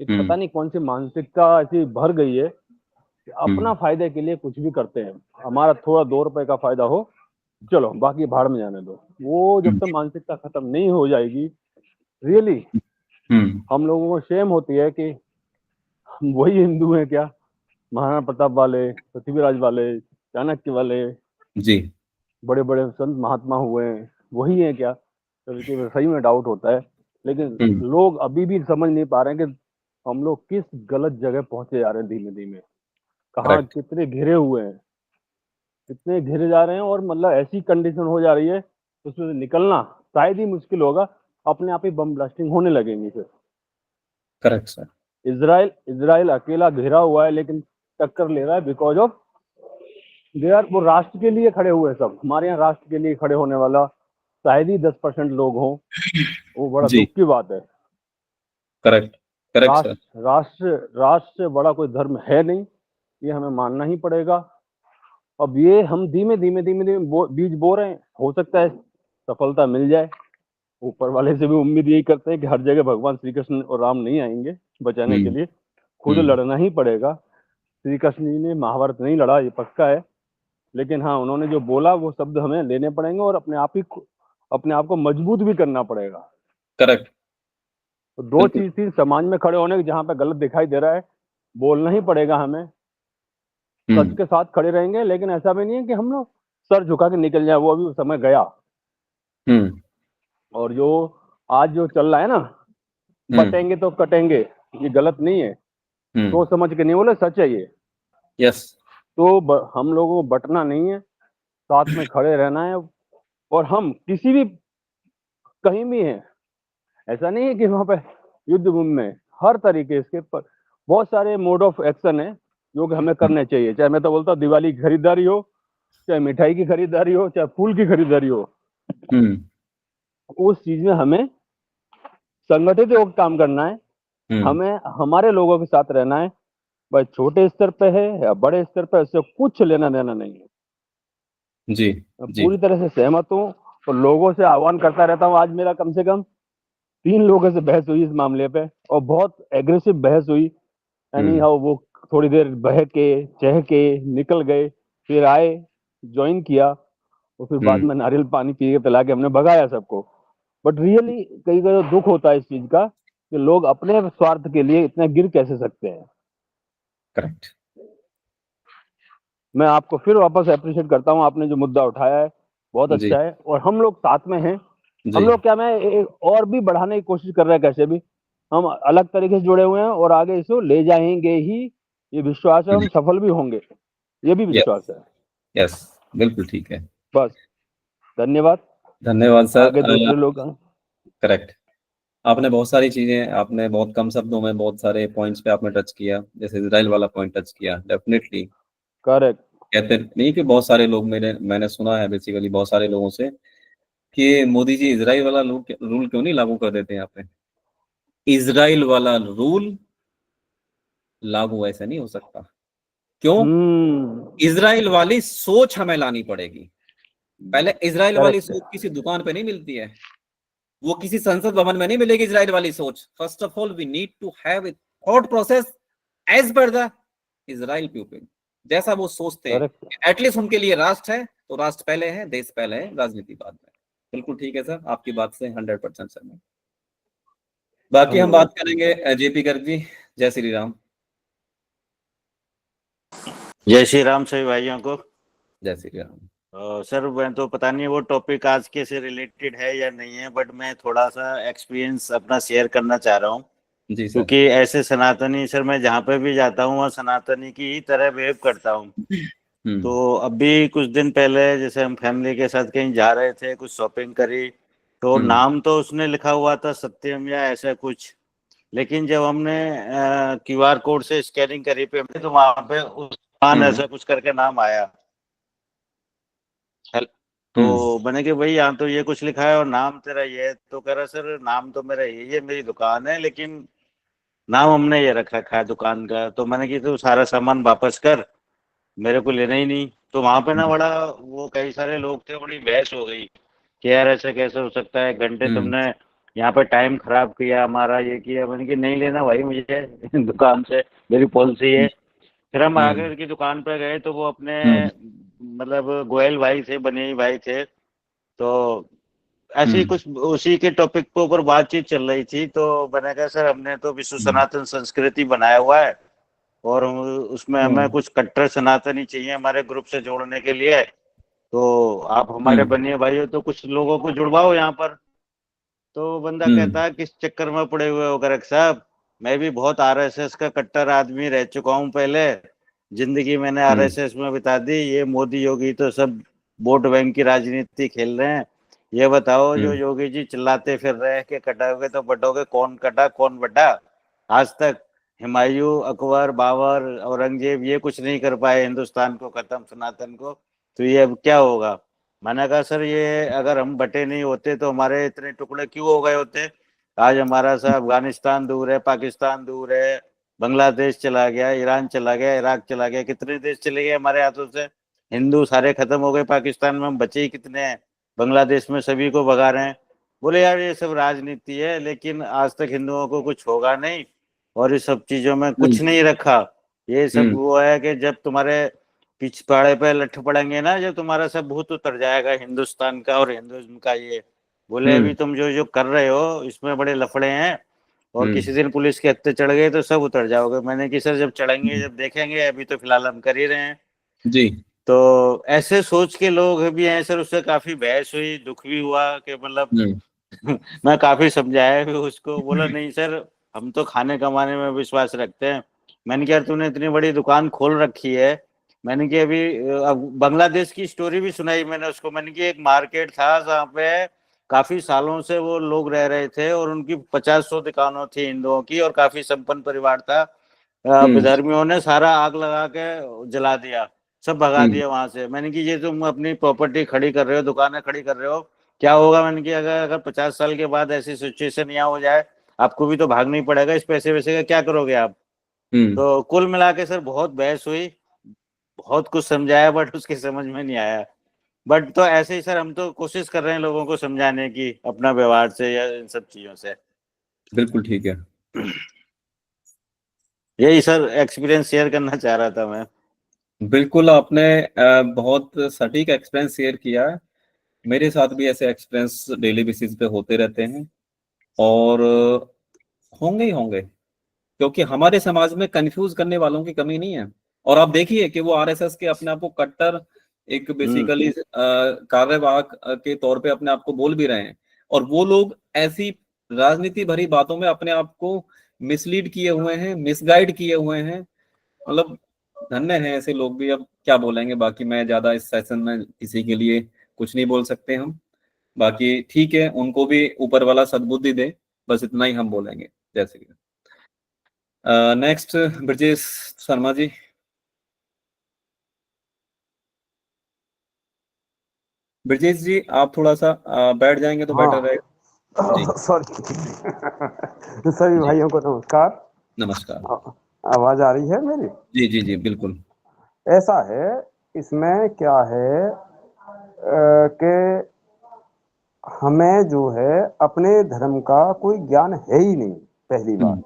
पता हम्म नहीं कौन सी मानसिकता ऐसी भर गई है कि अपना हम्म फायदे के लिए कुछ भी करते हैं। हमारा थोड़ा 2 रुपए का फायदा हो, चलो बाकी भाड़ में जाने दो। वो जब तक मानसिकता खत्म नहीं हो जाएगी, रियली हम्म हम लोगों को शेम होती है कि हम वही हिंदू हैं क्या, महाराणा प्रताप वाले, पृथ्वीराज वाले, चाणक्य वाले, जी बड़े बड़े संत महात्मा हुए हैं, वही है क्या। तो देखिए सही में डाउट होता है। लेकिन हम्म लोग अभी भी समझ नहीं पा रहे हैं कि हम लोग किस गलत जगह पहुंचे जा रहे हैं धीमे धीमे, कहाँ करेक्ट कितने घिरे हुए हैं, कितने घिरे जा रहे हैं। और मतलब ऐसी कंडीशन हो जा रही है उसमें से निकलना शायद ही मुश्किल होगा। अपने आप ही बम ब्लास्टिंग होने लगेंगी फिर। Correct sir. इसराइल इसराइल अकेला घिरा हुआ है लेकिन टक्कर ले रहा है बिकॉज ऑफ दे आर, वो राष्ट्र के लिए खड़े हुए हैं सब। हमारे यहाँ राष्ट्र के लिए खड़े होने वाला शायद ही 10% लोग हों। वो बड़ा जी दुख की बात है। Correct correct sir. राष्ट्र से बड़ा कोई धर्म है नहीं, ये हमें मानना ही पड़ेगा। अब ये हम धीमे धीमे धीमे धीमे बीज बो रहे हैं, हो सकता है सफलता मिल जाए। ऊपर वाले से भी उम्मीद यही करते हैं कि हर जगह भगवान श्री कृष्ण और राम नहीं आएंगे बचाने के हम्म लिए, खुद हम्म लड़ना ही पड़ेगा। श्री कृष्ण जी ने महाभारत नहीं लड़ा, ये पक्का है। लेकिन हाँ, उन्होंने जो बोला वो शब्द हमें लेने पड़ेंगे और अपने आप को मजबूत भी करना पड़ेगा। करेक्ट तो दो बिल्कुल। चीज थी समाज में खड़े होने की, जहाँ पे गलत दिखाई दे रहा है बोलना ही पड़ेगा हमें। सच हम्म के साथ खड़े रहेंगे, लेकिन ऐसा भी नहीं है कि हम लोग सर झुका के निकल जाए, वो अभी समय गया। हम्म और जो आज जो चल रहा है ना, हम्म बटेंगे तो कटेंगे, ये गलत नहीं है। हम्म सोच समझ के नहीं बोले, सच है ये। यस तो हम लोगों को बटना नहीं है, साथ में खड़े रहना है। और हम किसी भी, कहीं भी हैं, ऐसा नहीं है कि वहां पे युद्ध भूमि में, हर तरीके इसके पर बहुत सारे मोड ऑफ एक्शन है जो कि हमें करने चाहिए। चाहे मैं तो बोलता हूँ दिवाली की खरीदारी हो, चाहे मिठाई की खरीदारी हो, चाहे फूल की खरीदारी हो, हम्म उस चीज में हमें संगठित होकर काम करना है। हम्म हमें हमारे लोगों के साथ रहना है, भाई छोटे स्तर पे है या बड़े स्तर पे, इससे कुछ लेना देना नहीं है। जी मैं जी पूरी तरह से सहमत हूँ और लोगों से आह्वान करता रहता हूँ। आज मेरा कम से कम 3 लोगों से बहस हुई इस मामले पे, और बहुत एग्रेसिव बहस हुई। यानी हम्म हाँ, वो थोड़ी देर बह के चह के निकल गए, फिर आए, ज्वाइन किया, और फिर बाद हम्म में नारियल पानी पी के पिला के हमने भगाया सबको। बट रियली कई कई दुख होता है इस चीज का कि लोग अपने स्वार्थ के लिए इतना गिर कैसे सकते हैं। करेक्ट मैं आपको फिर वापस अप्रिशिएट करता हूँ, आपने जो मुद्दा उठाया है बहुत जी अच्छा है, और हम लोग साथ में हैं। जी हम लोग क्या, मैं और भी बढ़ाने की कोशिश कर रहे हैं, कैसे भी हम अलग तरीके से जुड़े हुए हैं और आगे इसको ले जाएंगे ही, ये विश्वास है। हम सफल भी होंगे, ये भी यस विश्वास है। यस बिल्कुल ठीक है। बस, धन्यवाद। धन्यवाद सर। आगे दूसरे लोग करेक्ट। आपने बहुत सारी चीजें, आपने बहुत कम शब्दों में बहुत सारे पॉइंट्स पे आपने टच किया, जैसे इजराइल वाला पॉइंट टच किया। Definitely correct. कहते नहीं कि बहुत सारे लोग, मैंने सुना है बेसिकली बहुत सारे लोगों से कि मोदी जी इजराइल वाला रूल क्यों नहीं लागू कर देते यहाँ पे। इजराइल वाला रूल लागू ऐसे नहीं हो सकता। क्यों? इजराइल वाली सोच हमें लानी पड़ेगी। पहले इजराइल वाली करेक्ट। सोच किसी दुकान पे नहीं मिलती है, वो किसी संसद भवन में नहीं मिलेगी इजराइल वाली सोच। First of all we need to have a thought process as per the Israel people, जैसा वो सोचते हैं। करेक्ट। एटलीस्ट उनके लिए राष्ट्र है तो राष्ट्र पहले है, देश पहले है, राजनीति बाद में। बिल्कुल ठीक है सर, आपकी बात से 100% सहमत। बाकी हम बात धन्यवाद। करेंगे जेपी गर्ग जी। जय श्री राम। जय श्री राम सभी भाइयों को। जय श्री राम। सर मैं तो पता नहीं वो टॉपिक आज के से रिलेटेड है या नहीं है, बट मैं थोड़ा सा एक्सपीरियंस अपना शेयर करना चाह रहा हूँ। जी सर। क्योंकि ऐसे सनातनी सर, मैं जहाँ पे भी जाता हूँ वहाँ सनातनी की ही तरह बिहेव करता हूँ। तो अभी कुछ दिन पहले जैसे हम फैमिली के साथ कहीं जा रहे थे, कुछ शॉपिंग करी, तो नाम तो उसने लिखा हुआ था सत्यम या ऐसा कुछ, लेकिन जब हमने QR कोड से स्कैनिंग करी पेमेंट, तो वहां पे उस्मान ऐसा कुछ करके नाम आया। तो मैंने कि भाई यहाँ तो ये कुछ लिखा है और नाम तेरा ये है। तो कह रहा सर नाम तो मेरा ये मेरी दुकान है, लेकिन नाम हमने ये रख रखा है दुकान का। तो मैंने कि तू सारा सामान वापस कर, मेरे को लेना ही नहीं। तो वहां पे ना बड़ा वो कई सारे लोग थे, बड़ी बहस हो गई कि यार ऐसा कैसे हो सकता है, घंटे तुमने यहाँ पे टाइम खराब किया हमारा, ये किया। मैंने कि नहीं लेना भाई मुझे दुकान से, मेरी पॉलिसी है। फिर हम आगे उनकी दुकान पे गए, तो वो अपने मतलब गोयल भाई थे, बनेई भाई थे। तो ऐसे ही कुछ उसी के टॉपिक के ऊपर बातचीत चल रही थी। तो मैंने कहा सर हमने तो विश्व सनातन संस्कृति बनाया हुआ है, और उसमें हमें कुछ कट्टर सनातनी चाहिए हमारे ग्रुप से जोड़ने के लिए। तो आप हमारे बनिए भाई हो, तो कुछ लोगों को जुड़वाओ यहाँ पर। तो बंदा कहता है किस चक्कर में पड़े हुए हो गोरख साहब, मैं भी बहुत RSS का कट्टर आदमी रह चुका हूँ पहले, जिंदगी मैंने RSS में बिता दी। ये मोदी योगी तो सब वोट बैंक की राजनीति खेल रहे हैं। ये बताओ जो योगी जी चिल्लाते फिर रहे हैं कि कटोगे तो बटोगे, कौन कटा कौन बटा? आज तक हुमायूं, अकबर, बाबर, औरंगजेब ये कुछ नहीं कर पाए हिंदुस्तान को खत्म, सनातन को। तो ये अब क्या होगा? मैंने कहा सर ये अगर हम बटे नहीं होते तो हमारे इतने टुकड़े क्यों हो गए होते? आज हमारा सा अफगानिस्तान दूर है, पाकिस्तान दूर है, बांग्लादेश चला गया, ईरान चला गया, इराक चला गया, कितने देश चले गए हमारे हाथों से। हिंदू सारे खत्म हो गए, पाकिस्तान में हम बचे ही कितने हैं? बांग्लादेश में सभी को भगा रहे हैं। बोले यार ये सब राजनीति है, लेकिन आज तक हिंदुओं को कुछ होगा नहीं, और इस सब चीजों में कुछ नहीं रखा। ये सब वो है कि जब तुम्हारे पिछवाड़े पे लठ पड़ेंगे ना, जब तुम्हारा सब भूत उतर जाएगा हिंदुस्तान का और हिंदुइज्म का। ये बोले अभी तुम जो जो कर रहे हो इसमें बड़े लफड़े हैं, और किसी दिन पुलिस के हत्थे चढ़ गए तो सब उतर जाओगे। मैंने कि सर जब चढ़ेंगे जब देखेंगे, अभी तो फिलहाल हम कर ही रहे हैं। जी तो ऐसे सोच के लोग भी हैं सर। उससे काफी बहस हुई, दुख भी हुआ कि मतलब मैं काफी समझाया भी उसको। बोला नहीं सर हम तो खाने कमाने में विश्वास रखते हैं। मैंने कहा तूने इतनी बड़ी दुकान खोल रखी है। मैंने कि अभी अब बांग्लादेश की स्टोरी भी सुनाई मैंने उसको। मैंने कि एक मार्केट था जहाँ पे काफी सालों से वो लोग रह रहे थे, और उनकी 50-100 दुकानों थी हिंदुओं की, और काफी संपन्न परिवार था। विधर्मियों ने सारा आग लगा के जला दिया, सब भगा दिया वहां से। मैंने कि ये तुम अपनी प्रॉपर्टी खड़ी कर रहे हो, दुकानें खड़ी कर रहे हो, क्या होगा? मैंने कि अगर अगर 50 साल के बाद ऐसी सिचुएशन यहाँ हो जाए, आपको भी तो भागना ही पड़ेगा। इस पैसे वैसे का क्या करोगे आप? तो कुल मिला के सर बहुत बहस हुई, बहुत कुछ समझाया, बट उसके समझ में नहीं आया। बट तो ऐसे ही सर हम तो कोशिश कर रहे हैं लोगों को समझाने की, अपना व्यवहार से या इन सब चीजों से। बिल्कुल ठीक है। यही सर एक्सपीरियंस शेयर करना चाह रहा था मैं। बिल्कुल आपने बहुत सटीक एक्सपीरियंस शेयर किया है। मेरे साथ भी ऐसे एक्सपीरियंस डेली बेसिस पे होते रहते हैं, और होंगे ही होंगे, क्योंकि हमारे समाज में कंफ्यूज करने वालों की कमी नहीं है। और आप देखिए कि वो RSS के अपने आप को कट्टर एक बेसिकली कार्यवाहक के तौर पे अपने आप को बोल भी रहे हैं, और वो लोग ऐसी राजनीति भरी बातों में अपने आप को मिसलीड किए हुए हैं, मिसगाइड किए हुए हैं। मतलब धन्य हैं ऐसे लोग भी। अब क्या बोलेंगे, बाकी मैं ज्यादा इस सेशन में किसी के लिए कुछ नहीं बोल सकते हम। बाकी ठीक है, उनको भी ऊपर वाला सद्बुद्धि दे, बस इतना ही हम बोलेंगे। जैसे कि नेक्स्ट ब्रजेश शर्मा जी। ब्रजेश जी आप थोड़ा सा बैठ जाएंगे तो बेटर हाँ रहेगा जी। सॉरी सभी जी भाइयों को नमस्कार। नमस्कार। आवाज आ रही है मेरी? जी जी जी बिल्कुल। ऐसा है, इसमें क्या है कि हमें जो है अपने धर्म का कोई ज्ञान है ही नहीं, पहली बात।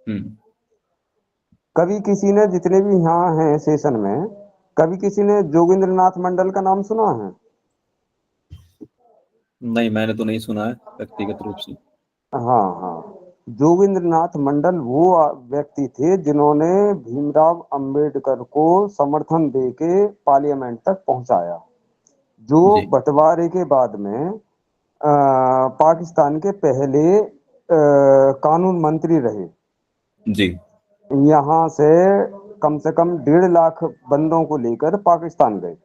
हम्म। कभी किसी ने, जितने भी यहाँ हैं सेशन में, कभी किसी ने जोगिंद्रनाथ मंडल का नाम सुना है? नहीं मैंने तो नहीं सुना है व्यक्तिगत रूप से। हाँ हाँ, जोगिंद्रनाथ मंडल वो व्यक्ति थे जिन्होंने भीमराव अंबेडकर को समर्थन देके पार्लियामेंट तक पहुंचाया, जो जी बंटवारे के बाद में पाकिस्तान के पहले कानून मंत्री रहे। जी। यहाँ से कम से कम 1.5 लाख बंदों को लेकर पाकिस्तान गए।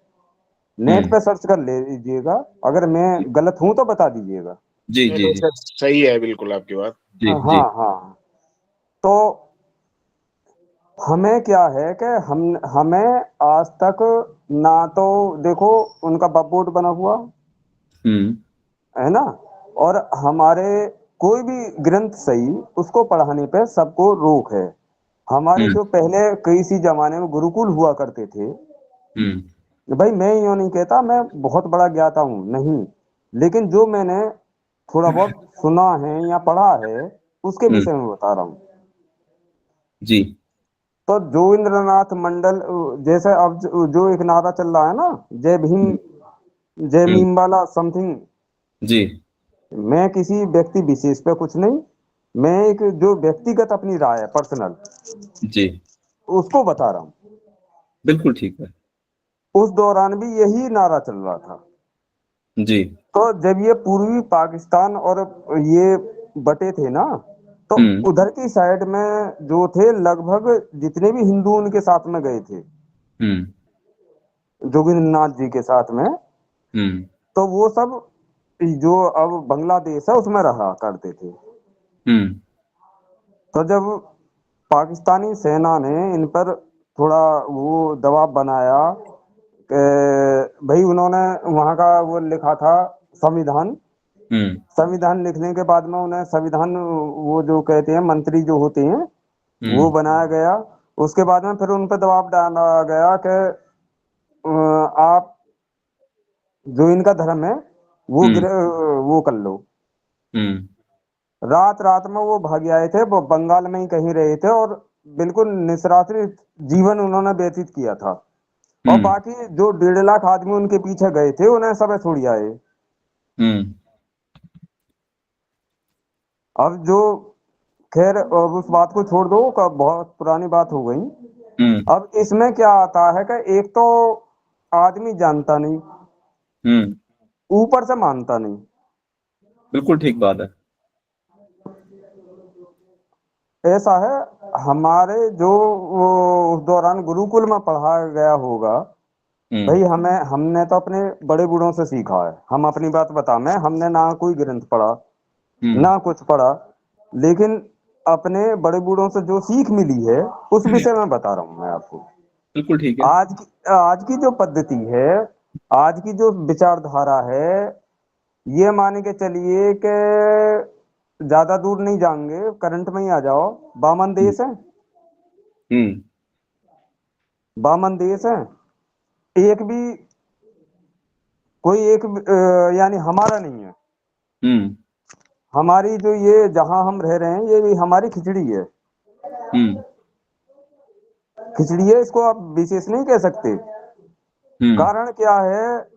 नेट पे सर्च कर लीजिएगा, अगर मैं गलत हूं तो बता दीजिएगा। जी नहीं जी नहीं जी सर, सही है बिल्कुल आपकी बात। जी हाँ जी हाँ। तो हमें क्या है कि हमें आज तक ना तो देखो उनका बकबोर्ड बना हुआ हम्म है ना, और हमारे कोई भी ग्रंथ सही उसको पढ़ाने पे सबको रोक है। हमारे हम्म जो पहले किसी जमाने में गुरुकुल हुआ करते थे, हम्म भाई मैं यूं नहीं कहता मैं बहुत बड़ा ज्ञाता हूं, नहीं, लेकिन जो मैंने थोड़ा बहुत सुना है या पढ़ा है उसके हम्म विषय में बता रहा हूँ। जी तो जोगिंद्रनाथ मंडल, जैसे अब जो एक नारा चल रहा है ना, जय भीम जय हम्म भीम वाला समथिंग, जी मैं किसी व्यक्ति विशेष पे कुछ नहीं, मैं एक जो व्यक्तिगत अपनी राय है पर्सनल, जी उसको बता रहा हूँ। बिल्कुल ठीक है। उस दौरान भी यही नारा चल रहा था। जी तो जब ये पूर्वी पाकिस्तान और ये बटे थे ना, तो हम्म उधर की साइड में जो थे लगभग जितने भी हिंदू उनके साथ में गए थे हम्म जोगिंद्रनाथ जी के साथ में, हम्म तो वो सब जो अब बांग्लादेश है उसमें रहा करते थे। हम्म तो जब पाकिस्तानी सेना ने इन पर थोड़ा वो दबाव बनाया कि भाई उन्होंने वहां का वो लिखा था संविधान, हम्म संविधान लिखने के बाद में उन्हें संविधान वो जो कहते हैं मंत्री जो होते हैं वो हम्म बनाया गया। उसके बाद में फिर उन पर दबाव डाला गया कि आप जो इनका धर्म है वो हम्म वो कर लो। हम्म रात रात में वो भाग आए थे, वो बंगाल में ही कहीं रहे थे और बिल्कुल निस्वार्थित जीवन उन्होंने व्यतीत किया था। और हम्म बाकी जो 1.5 लाख आदमी उनके पीछे गए थे उन्हें सब छोड़ आए। हम्म अब जो खैर अब उस बात को छोड़ दो, बहुत पुरानी बात हो गई। हम्म अब इसमें क्या आता है कि एक तो आदमी जानता नहीं, हम्म ऊपर से मानता नहीं। बिल्कुल ठीक बात है। ऐसा है, हमारे जो वो उस दौरान गुरुकुल में पढ़ाया गया होगा, भाई हम्म हमें हमने तो अपने बड़े बूढ़ों से सीखा है, हम अपनी बात बता में हमने ना कोई ग्रंथ पढ़ा हम्म ना कुछ पढ़ा, लेकिन अपने बड़े बूढ़ों से जो सीख मिली है उस विषय में बता रहा हूँ मैं आपको। बिल्कुल ठीक है। आज की जो पद्धति है, आज की जो विचारधारा है, ये मान के चलिए कि ज्यादा दूर नहीं जाएंगे, करंट में ही आ जाओ। बामन हम्म देश है, हम्म बामन देश है, एक भी कोई एक यानी हमारा नहीं है। हम्म हमारी जो ये जहां हम रह रहे हैं ये भी हमारी खिचड़ी है, हम्म खिचड़ी है, इसको आप विशेष नहीं कह सकते। हम्म कारण क्या है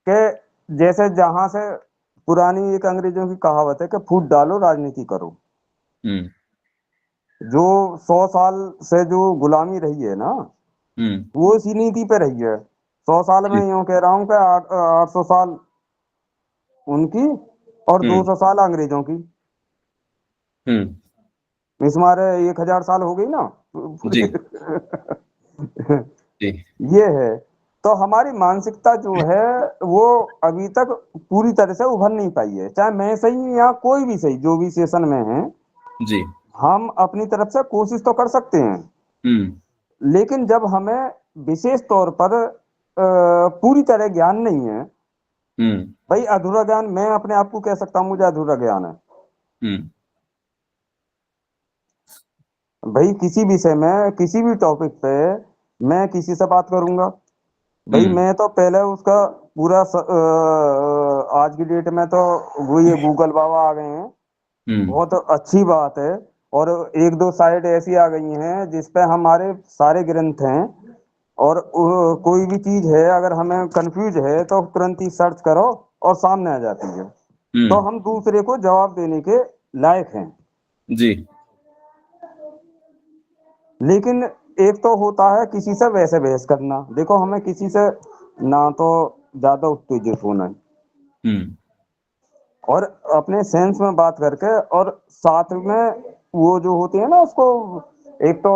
कि जैसे जहां से पुरानी एक अंग्रेजों की कहावत है कि फूट डालो राजनीति करो। हम्म जो 100 साल से जो गुलामी रही है ना, हम्म वो इसी नीति पे रही है। 100 साल में ठीक। यूं कह रहा हूँ कि 800 साल उनकी और हम्म 200 साल अंग्रेजों की, हम्म इस मारे 1000 साल हो गई ना जी पूरी। जी ये है। तो हमारी मानसिकता जो है वो अभी तक पूरी तरह से उभर नहीं पाई है, चाहे मैं सही या कोई भी सही जो भी सेशन में है। जी हम अपनी तरफ से कोशिश तो कर सकते हैं, हम्म लेकिन जब हमें विशेष तौर पर पूरी तरह ज्ञान नहीं है, हम्म भाई अधूरा ज्ञान, मैं अपने आप को कह सकता हूँ मुझे अधूरा ज्ञान है। हम्म भाई किसी विषय में किसी भी टॉपिक पे मैं किसी से बात करूंगा, भाई हम्म मैं तो पहले उसका पूरा आज की डेट में तो वो ये गूगल बाबा आ गए हैं, हम्म बहुत अच्छी बात है। और एक दो साइट ऐसी आ गई हैं जिसपे हमारे सारे ग्रंथ हैं, और कोई भी चीज है अगर हमें कंफ्यूज है तो तुरंत ही सर्च करो और सामने आ जाती है। तो हम्म हम दूसरे को जवाब देने के लायक हैं। जी लेकिन एक तो होता है किसी से वैसे बहस करना, देखो हमें किसी से ना तो ज्यादा उत्तेजित होना है, हम्म और अपने सेंस में बात करके, और साथ में वो जो होती है ना उसको एक तो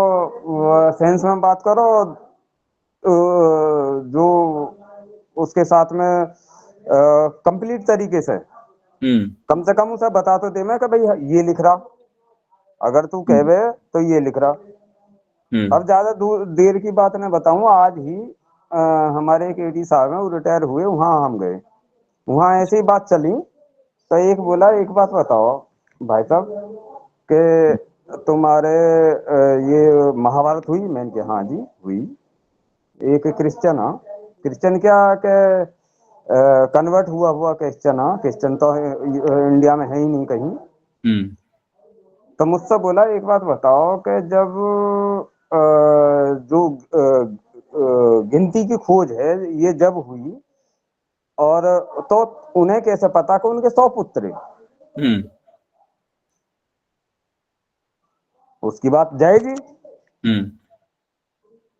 सेंस में बात करो, जो उसके साथ में कंप्लीट तरीके से, कम से कम उसे बता तो दे मैं कि भाई ये लिख रहा, अगर तू कहवे तो ये लिख रहा। अब ज्यादा देर की बात नहीं बताऊं, आज ही हमारे एक एडी साहब हैं, वो रिटायर हुए, वहां हम गए, वहां ऐसी ही बात चली, तो एक बोला एक बात बताओ भाई साहब कि तुम्हारे ये महाभारत हुई? मैंने कहा हाँ जी हुई। एक क्रिश्चियन, हाँ क्रिश्चियन क्या के कन्वर्ट हुआ क्रिश्चियन, हाँ क्रिश्चियन तो इंडिया में है ही नहीं कहीं। तो मुझसे बोला एक बात बताओ कि जब जो गिनती की खोज है ये जब हुई, और तो उन्हें कैसे पता कि उनके 100 पुत्र हैं? उसकी बात जाएगी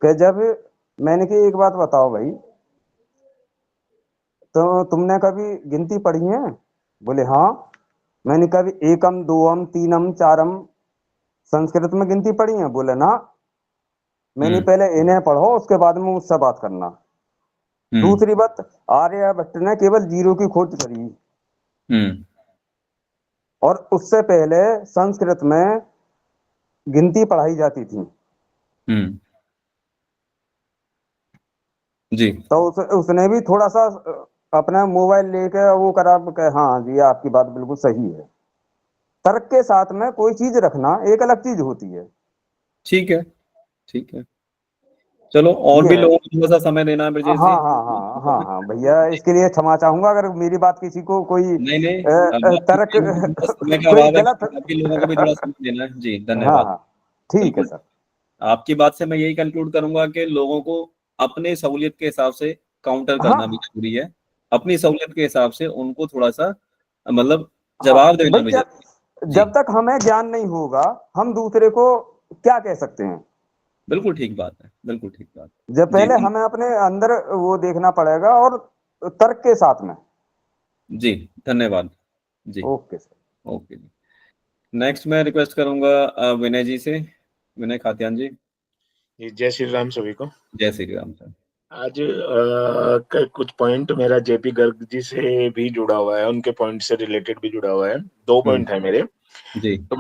कि जब मैंने कि एक बात बताओ भाई, तो तुमने कभी गिनती पढ़ी है? बोले हाँ। मैंने कभी एकम दोम तीनम चारम संस्कृत में गिनती पढ़ी है? बोले ना। मैंने पहले इन्हें पढ़ो, उसके बाद में मुझसे बात करना। दूसरी बात, आर्यभट्ट ने केवल जीरो की खोज करी, और उससे पहले संस्कृत में गिनती पढ़ाई जाती थी। जी। तो उसने भी थोड़ा सा अपना मोबाइल लेके वो करा कि हाँ जी आपकी बात बिल्कुल सही है। तर्क के साथ में कोई चीज रखना एक अलग चीज होती है। ठीक है, ठीक है, चलो और ये भी है। लोगों को थोड़ा सा समय देना है हाँ ब्रजेश जी। हाँ हाँ हाँ हाँ भैया, इसके लिए क्षमा चाहूंगा अगर मेरी बात किसी को कोई नहीं नहीं, तर्क समय का कोई अभाव है, गलत। बाकी लोगों को भी थोड़ा समय देना है। जी हाँ धन्यवाद। हाँ ठीक है बिल्कुल, सर। आपकी बात से मैं यही कंक्लूड करूंगा कि लोगों को अपने सहूलियत के हिसाब से काउंटर करना भी हाँ जरूरी है। अपनी सहूलियत के हिसाब से उनको थोड़ा सा मतलब हाँ जवाब देना भाई, भी जब जरूरी है। जी जब तक हमें ज्ञान नहीं होगा हम दूसरे को क्या कह सकते हैं? बिल्कुल ठीक बात है, बिल्कुल ठीक बात जब है। जी पहले हमें अपने अंदर वो देखना पड़ेगा, और तर्क के साथ में। जी धन्यवाद। जी ओके सर। ओके जी। नेक्स्ट मैं रिक्वेस्ट करूंगा विनय जी से, विनय खातियान जी। जी, जय श्री राम सभी को। जय श्री राम सर। आज कुछ पॉइंट मेरा जेपी गर्ग जी से भी जुड़ा हुआ है, उनके पॉइंट से रिलेटेड भी जुड़ा हुआ है। 2 पॉइंट है मेरे। जी तो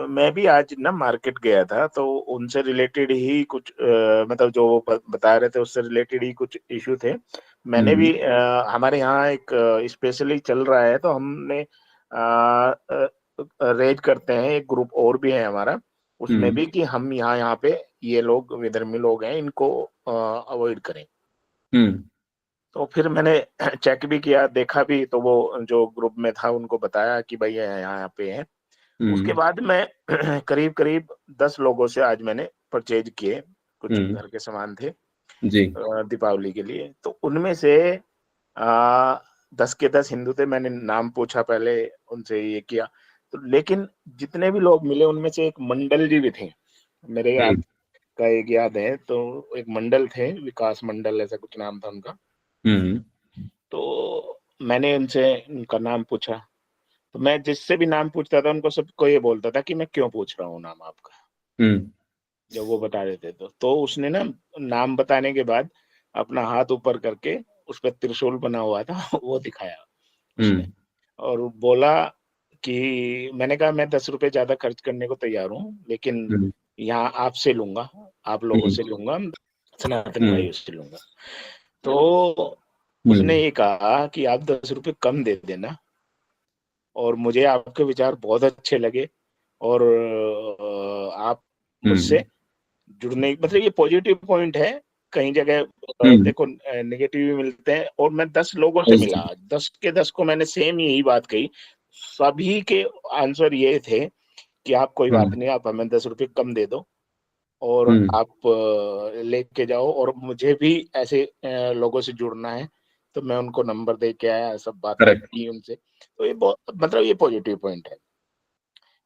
मैं भी आज ना मार्केट गया था, तो उनसे रिलेटेड ही कुछ मतलब जो वो बता रहे थे उससे रिलेटेड ही कुछ इश्यू थे। मैंने भी हमारे यहाँ एक स्पेशली चल रहा है, तो हमने रेज करते हैं, एक ग्रुप और भी है हमारा, उसमें भी कि हम यहाँ पे ये लोग विधर्मी लोग हैं, इनको अवॉइड करें। तो फिर मैंने चेक भी किया, देखा भी, तो वो जो ग्रुप में था उनको बताया कि भाई यहाँ पे है। उसके बाद मैं करीब 10 लोगों से आज मैंने परचेज किए, कुछ घर के सामान थे जी दीपावली के लिए। तो उनमें से 10 के 10 हिंदू थे। मैंने नाम पूछा पहले, उनसे ये किया, तो लेकिन जितने भी लोग मिले उनमें से एक मंडल जी भी थे, मेरे याद का एक याद है। तो एक मंडल थे, विकास मंडल ऐसा कुछ नाम था उनका। तो मैंने उनसे उनका नाम पूछा, तो मैं जिससे भी नाम पूछता था उनको सबको ये बोलता था कि मैं क्यों पूछ रहा हूँ नाम आपका, जब वो बता रहे थे। तो उसने ना नाम बताने के बाद अपना हाथ ऊपर करके उस पर त्रिशूल बना हुआ था वो दिखाया उसने, और बोला कि मैंने कहा मैं 10 रुपए ज्यादा खर्च करने को तैयार हूँ, लेकिन यहाँ आपसे लूंगा, आप लोगों से लूंगा, सनातन भाइयों से लूंगा। तो उसने ये कहा कि आप 10 रुपए कम दे देना, और मुझे आपके विचार बहुत अच्छे लगे, और आप मुझसे जुड़ने, मतलब ये पॉजिटिव पॉइंट है। कई जगह देखो नेगेटिव भी मिलते हैं, और मैं 10 लोगों से मिला, 10 के 10 को मैंने सेम यही बात कही। सभी के आंसर ये थे कि आप कोई बात नहीं, आप हमें 10 रुपए कम दे दो, और आप लेके जाओ, और मुझे भी ऐसे लोगों से जुड़ना है। तो मैं उनको नंबर दे के आया, सब बातें करेक्ट। की उनसे। तो ये मतलब ये पॉजिटिव पॉइंट है।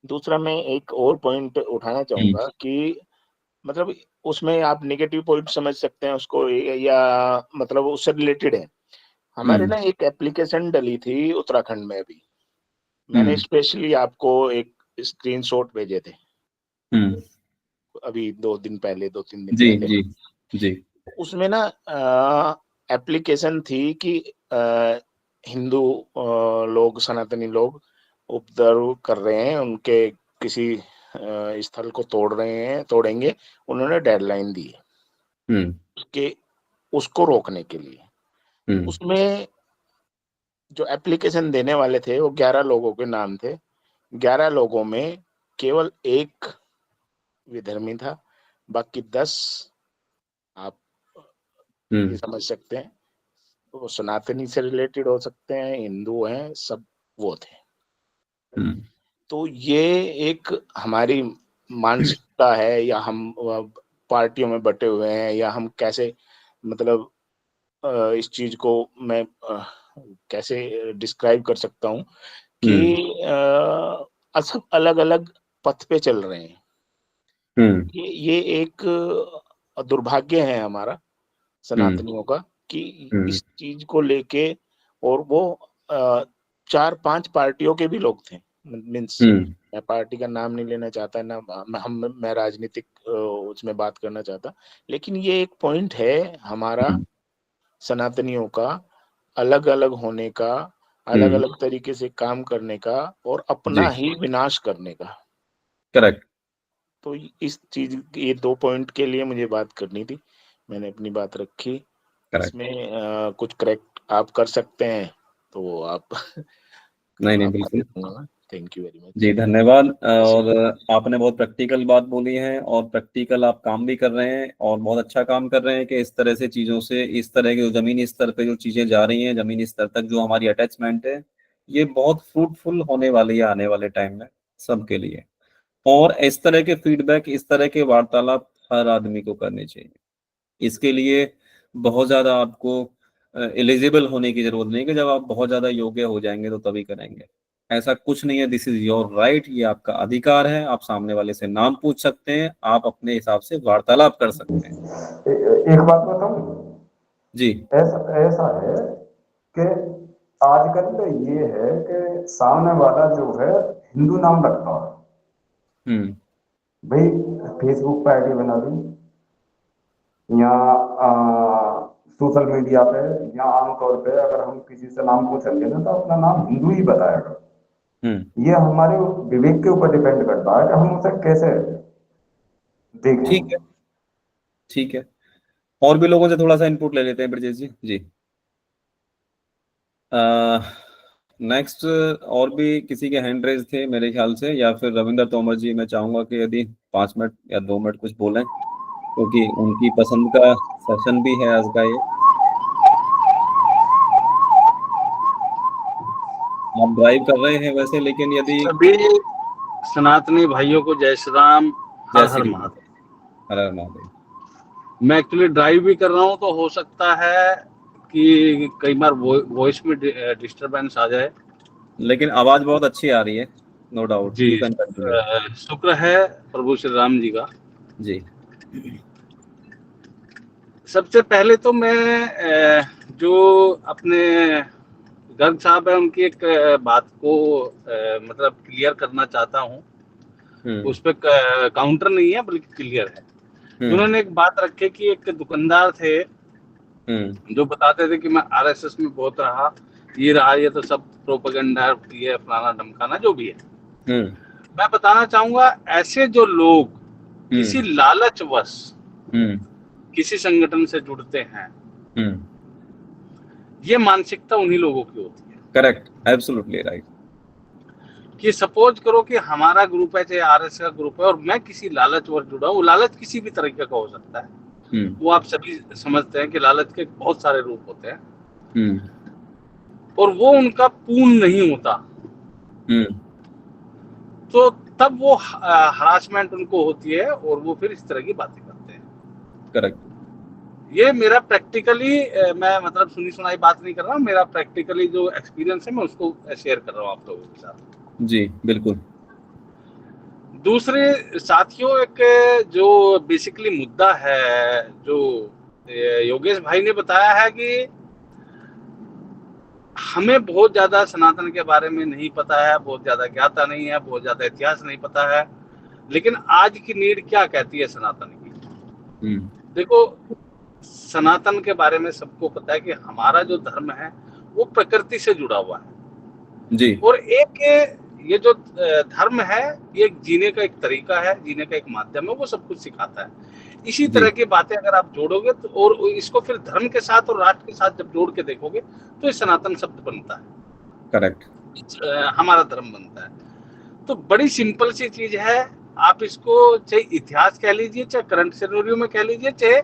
दूसरा मैं एक और पॉइंट उठाना चाहूंगा कि मतलब उसमें आप नेगेटिव पॉइंट समझ सकते हैं उसको, या मतलब उससे रिलेटेड है। हमारे ना एक एप्लीकेशन डली थी उत्तराखंड में अभी, मैंने स्पेशली आपको एक स्क्रीनशॉट भेजे थे। अभी 2 3 दिन जी पहले। जी जी उसमें ना एप्लीकेशन थी कि हिंदू लोग, सनातनी लोग उपद्रव कर रहे हैं, उनके किसी स्थल को तोड़ेंगे, उन्होंने डेडलाइन दी है उसके उसको रोकने के लिए। उसमें जो एप्लीकेशन देने वाले थे वो 11 लोगों के नाम थे। 11 लोगों में केवल एक विधर्मी था, बाकी 10 आप ये समझ सकते हैं वो सनातनी से रिलेटेड हो सकते हैं, हिंदू हैं, सब वो थे। तो ये एक हमारी मानसिकता है, या हम पार्टियों में बटे हुए हैं, या हम कैसे, मतलब इस चीज को मैं कैसे डिस्क्राइब कर सकता हूँ कि सब अलग अलग पथ पे चल रहे हैं। ये एक दुर्भाग्य है हमारा सनातनियों का कि इस चीज को लेके, और वो 4-5 पार्टियों के भी लोग थे। मीन्स मैं पार्टी का नाम नहीं लेना चाहता ना, मैं राजनीतिक उसमें बात करना चाहता, लेकिन ये एक पॉइंट है हमारा सनातनियों का, अलग अलग होने का, अलग अलग तरीके से काम करने का, और अपना ही विनाश करने का। करेक्ट। तो इस चीज, ये 2 पॉइंट के लिए मुझे बात करनी थी, मैंने अपनी बात रखी। इसमें कुछ करेक्ट आप कर सकते हैं तो आप नहीं बिल्कुल, थैंक यू वेरी मच जी धन्यवाद। और आपने बहुत प्रैक्टिकल बात बोली है, और प्रैक्टिकल आप काम भी कर रहे हैं, और बहुत अच्छा काम कर रहे हैं कि इस तरह से चीज़ों से, इस तरह के जमीनी स्तर पे जो चीज़ें जा रही हैं, जमीनी स्तर तक जो हमारी अटैचमेंट है, ये बहुत फ्रूटफुल होने वाली है आने वाले टाइम में सबके लिए। और इस तरह के फीडबैक, इस तरह के वार्तालाप हर आदमी को करने चाहिए। इसके लिए बहुत ज़्यादा आपको एलिजिबल होने की जरूरत नहीं कि जब आप बहुत ज़्यादा योग्य हो जाएंगे तो तभी करेंगे, ऐसा कुछ नहीं है। दिस इज योर राइट, ये आपका अधिकार है। आप सामने वाले से नाम पूछ सकते हैं, आप अपने हिसाब से वार्तालाप कर सकते हैं। एक बात बताऊं जी, ऐसा है कि आजकल ये है कि सामने वाला जो है हिंदू नाम रखता है, भाई फेसबुक पे आईडी बना दी, या सोशल मीडिया पे, या आमतौर पे अगर हम किसी से नाम पूछेंगे ना तो अपना नाम हिंदू ही बताएगा। ये हमारे विवेक के ऊपर डिपेंड करता है कि हम उसे कैसे देखें। ठीक है, ठीक है। और भी लोगों से थोड़ा सा इनपुट ले लेते हैं ब्रजेश जी। जी नेक्स्ट, और भी किसी के हैंड रेज थे मेरे ख्याल से, या फिर रविंद्र तोमर जी, मैं चाहूंगा कि यदि 5 मिनट या 2 मिनट कुछ बोलें, क्योंकि उनकी पसंद का सेशन भी है आज का ये। आप ड्राइव कर रहे हैं वैसे, लेकिन यदि सभी सनातनी भाइयों को जय श्री राम, हर जय हर श्री महादेव। हर हर महादेव। मैं एक्चुअली ड्राइव भी कर रहा हूँ, तो हो सकता है कि कई बार वॉइस में डिस्टरबेंस आ जाए, लेकिन आवाज बहुत अच्छी आ रही है, नो डाउट। जी। You can continue. शुक्र है प्रभु श्री राम जी का। जी, सबसे पहले तो मैं जो अपने गर्ग साहब है उनकी एक बात को मतलब क्लियर करना चाहता हूँ। उस पर काउंटर नहीं है बल्कि क्लियर है। उन्होंने एक बात रखी कि एक दुकानदार थे जो बताते थे कि मैं आरएसएस में बहुत रहा, ये रहा, ये तो सब प्रोपेगेंडा, ये फलाना धमकाना जो भी है। मैं बताना चाहूंगा, ऐसे जो लोग किसी लालचवश किसी संगठन से जुड़ते हैं, ये मानसिकता उन्हीं लोगों की होती है। Correct, absolutely right. कि सपोज करो कि हमारा ग्रुप है, चाहे आरएस का ग्रुप है, और मैं किसी लालचवश जुड़ा हूँ। लालच किसी भी तरीके का हो सकता है, वो आप सभी समझते हैं कि लालच के बहुत सारे रूप होते हैं, और वो उनका पूर्ण नहीं होता, तो तब वो हरासमेंट उनको होती है, और वो फिर इस तरह की बातें करते हैं। करेक्ट। ये मेरा प्रैक्टिकली, मैं मतलब सुनी सुनाई बात नहीं कर रहा हूँ, मेरा प्रैक्टिकली जो एक्सपीरियंस है मैं उसको शेयर कर रहा हूँ आप लोगों के साथ। जी बिल्कुल। दूसरे साथियों, एक जो बेसिकली मुद्दा है जो योगेश भाई ने बताया है कि हमें बहुत ज्यादा सनातन के बारे में नहीं पता है, बहुत ज्यादा ज्ञाता नहीं है, बहुत ज्यादा इतिहास नहीं पता है, लेकिन आज की नीड क्या कहती है सनातन की? देखो, सनातन के बारे में सबको पता है कि हमारा जो धर्म है वो प्रकृति से जुड़ा हुआ है जी। और एक ये जो धर्म है ये एक जीने का एक तरीका है, जीने का एक माध्यम है, वो सब कुछ सिखाता है। इसी तरह की बातें अगर आप जोड़ोगे तो और इसको फिर धर्म के साथ और राष्ट्र के साथ जब जोड़ के देखोगे तो ये सनातन शब्द बनता है। करेक्ट। हमारा धर्म बनता है। तो बड़ी सिंपल सी चीज है, आप इसको चाहे इतिहास कह लीजिए, चाहे करंट सिनेरियो में कह लीजिए, चाहे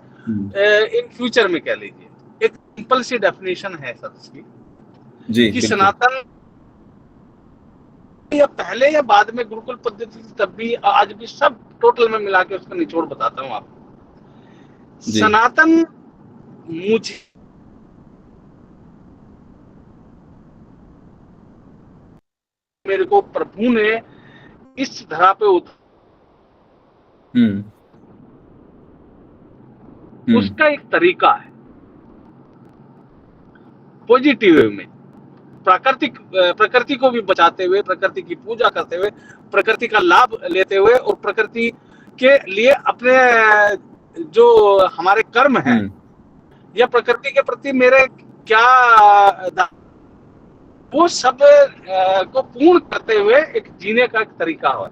इन फ्यूचर में कह लीजिए, एक सिंपल सी डेफिनेशन है सर इसकी जी कि सनातन या पहले या बाद में गुरुकुल पद्धति तब भी आज भी सब टोटल में मिला के उसका निचोड़ बताता हूँ आपको। सनातन मुझे मेरे को प्रभु ने इस धरा पे उसका एक तरीका है पॉजिटिव वे में, प्रकृति को भी बचाते हुए, प्रकृति की पूजा करते हुए, प्रकृति का लाभ लेते हुए और प्रकृति के लिए अपने जो हमारे कर्म हैं या प्रकृति के प्रति मेरे क्या वो सब को पूर्ण करते हुए एक जीने का एक तरीका है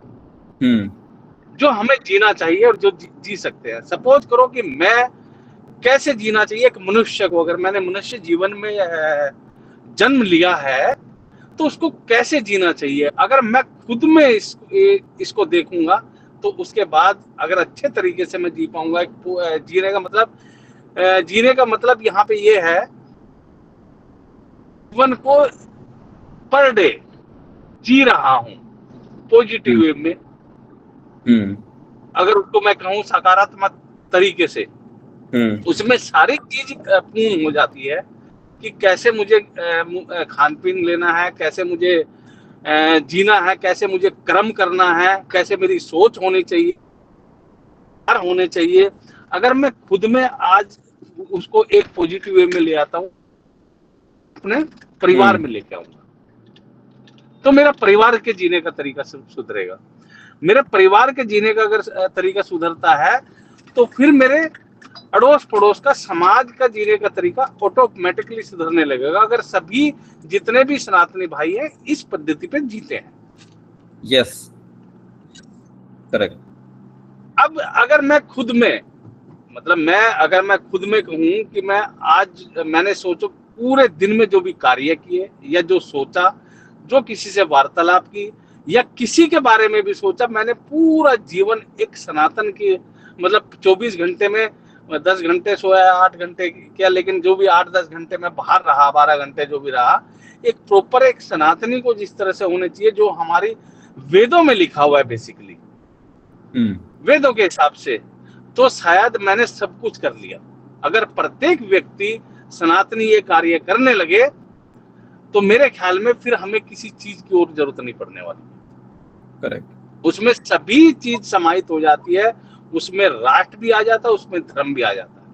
जो हमें जीना चाहिए और जो जी सकते हैं। सपोज करो कि मैं कैसे जीना चाहिए एक मनुष्य को, अगर मैंने मनुष्य जीवन में जन्म लिया है तो उसको कैसे जीना चाहिए, अगर मैं खुद में इसको देखूंगा तो उसके बाद अगर अच्छे तरीके से मैं जी पाऊंगा। जीने का मतलब यहाँ पे ये है जीवन को पर डे जी रहा हूं पॉजिटिव वे में, अगर उसको मैं कहूँ सकारात्मक तरीके से, उसमें सारी चीज पूर्ण हो जाती है कि कैसे मुझे खान पीन लेना है, कैसे मुझे जीना है, कैसे मुझे कर्म करना है, कैसे मेरी सोच होनी चाहिए, होने चाहिए। अगर मैं खुद में आज उसको एक पॉजिटिव वे में ले आता हूँ, अपने परिवार में लेके आऊंगा तो मेरा परिवार के जीने का तरीका सुधरेगा। मेरे परिवार के जीने का अगर तरीका सुधरता है तो फिर मेरे अड़ोस पड़ोस का, समाज का जीने का तरीका ऑटोमेटिकली सुधरने लगेगा, अगर सभी जितने भी सनातनी भाई हैं इस पद्धति पे जीते हैं। Yes, correct. अब अगर मैं खुद में, मतलब अगर मैं खुद में कहूं कि मैं आज मैंने सोचो पूरे दिन में जो भी कार्य किए या जो सोचा, जो किसी से वार्तालाप की या किसी के बारे में भी सोचा, मैंने पूरा जीवन एक सनातन की, मतलब 24 घंटे में 10 घंटे सोया, 8 घंटे क्या, लेकिन जो भी 8-10 घंटे में बाहर रहा, 12 घंटे जो भी रहा, एक प्रॉपर एक सनातनी को जिस तरह से होने चाहिए जो हमारी वेदों में लिखा हुआ है बेसिकली, वेदों के हिसाब से, तो शायद मैंने सब कुछ कर लिया। अगर प्रत्येक व्यक्ति सनातनी ये कार्य करने लगे तो मेरे ख्याल में फिर हमें किसी चीज की और जरूरत नहीं पड़ने वाली। करेक्ट। उसमें सभी चीज समाहित हो जाती है, उसमें राष्ट्र भी आ जाता है, उसमें धर्म भी आ जाता है।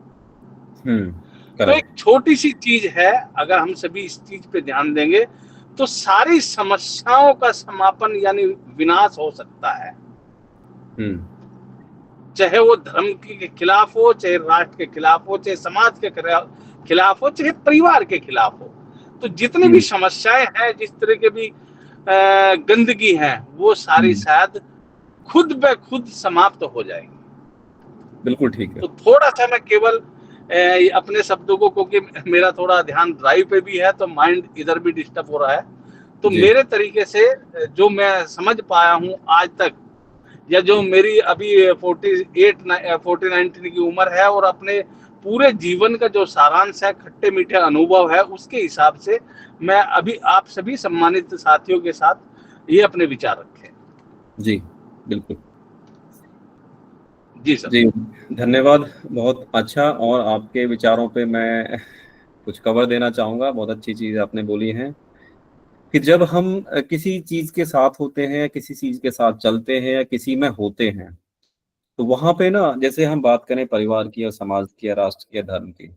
तो एक छोटी सी चीज है, अगर हम सभी इस चीज पे ध्यान देंगे तो सारी समस्याओं का समापन यानी विनाश हो सकता है। चाहे वो धर्म के खिलाफ हो, चाहे राष्ट्र के खिलाफ हो, चाहे समाज के खिलाफ हो, चाहे परिवार के खिलाफ हो। तो जितनी भी समस्याएं हैं, जिस तरह के भी गंदगी है, वो सारी शायद खुद ब खुद समाप्त हो जाएगी। बिल्कुल ठीक है। तो थोड़ा सा मैं केवल अपने शब्दों को, क्योंकि मेरा थोड़ा ध्यान ड्राइव पे भी है तो माइंड इधर भी डिस्टर्ब हो रहा है, तो मेरे तरीके से जो मैं समझ पाया हूँ आज तक, या जो मेरी अभी 40-49 की उम्र है और अपने पूरे जीवन का जो सारांश है, खट्टे मीठे अनुभव है, उसके हिसाब से मैं अभी आप सभी सम्मानित साथियों के साथ ये अपने विचार रखे। जी बिल्कुल। जी सर। जी धन्यवाद, बहुत अच्छा। और आपके विचारों पे मैं कुछ कवर देना चाहूंगा। बहुत अच्छी चीज आपने बोली है कि जब हम किसी चीज के साथ होते हैं, किसी चीज के साथ चलते हैं या किसी में होते हैं, तो वहां पे ना, जैसे हम बात करें परिवार की और समाज की या राष्ट्र की या धर्म की,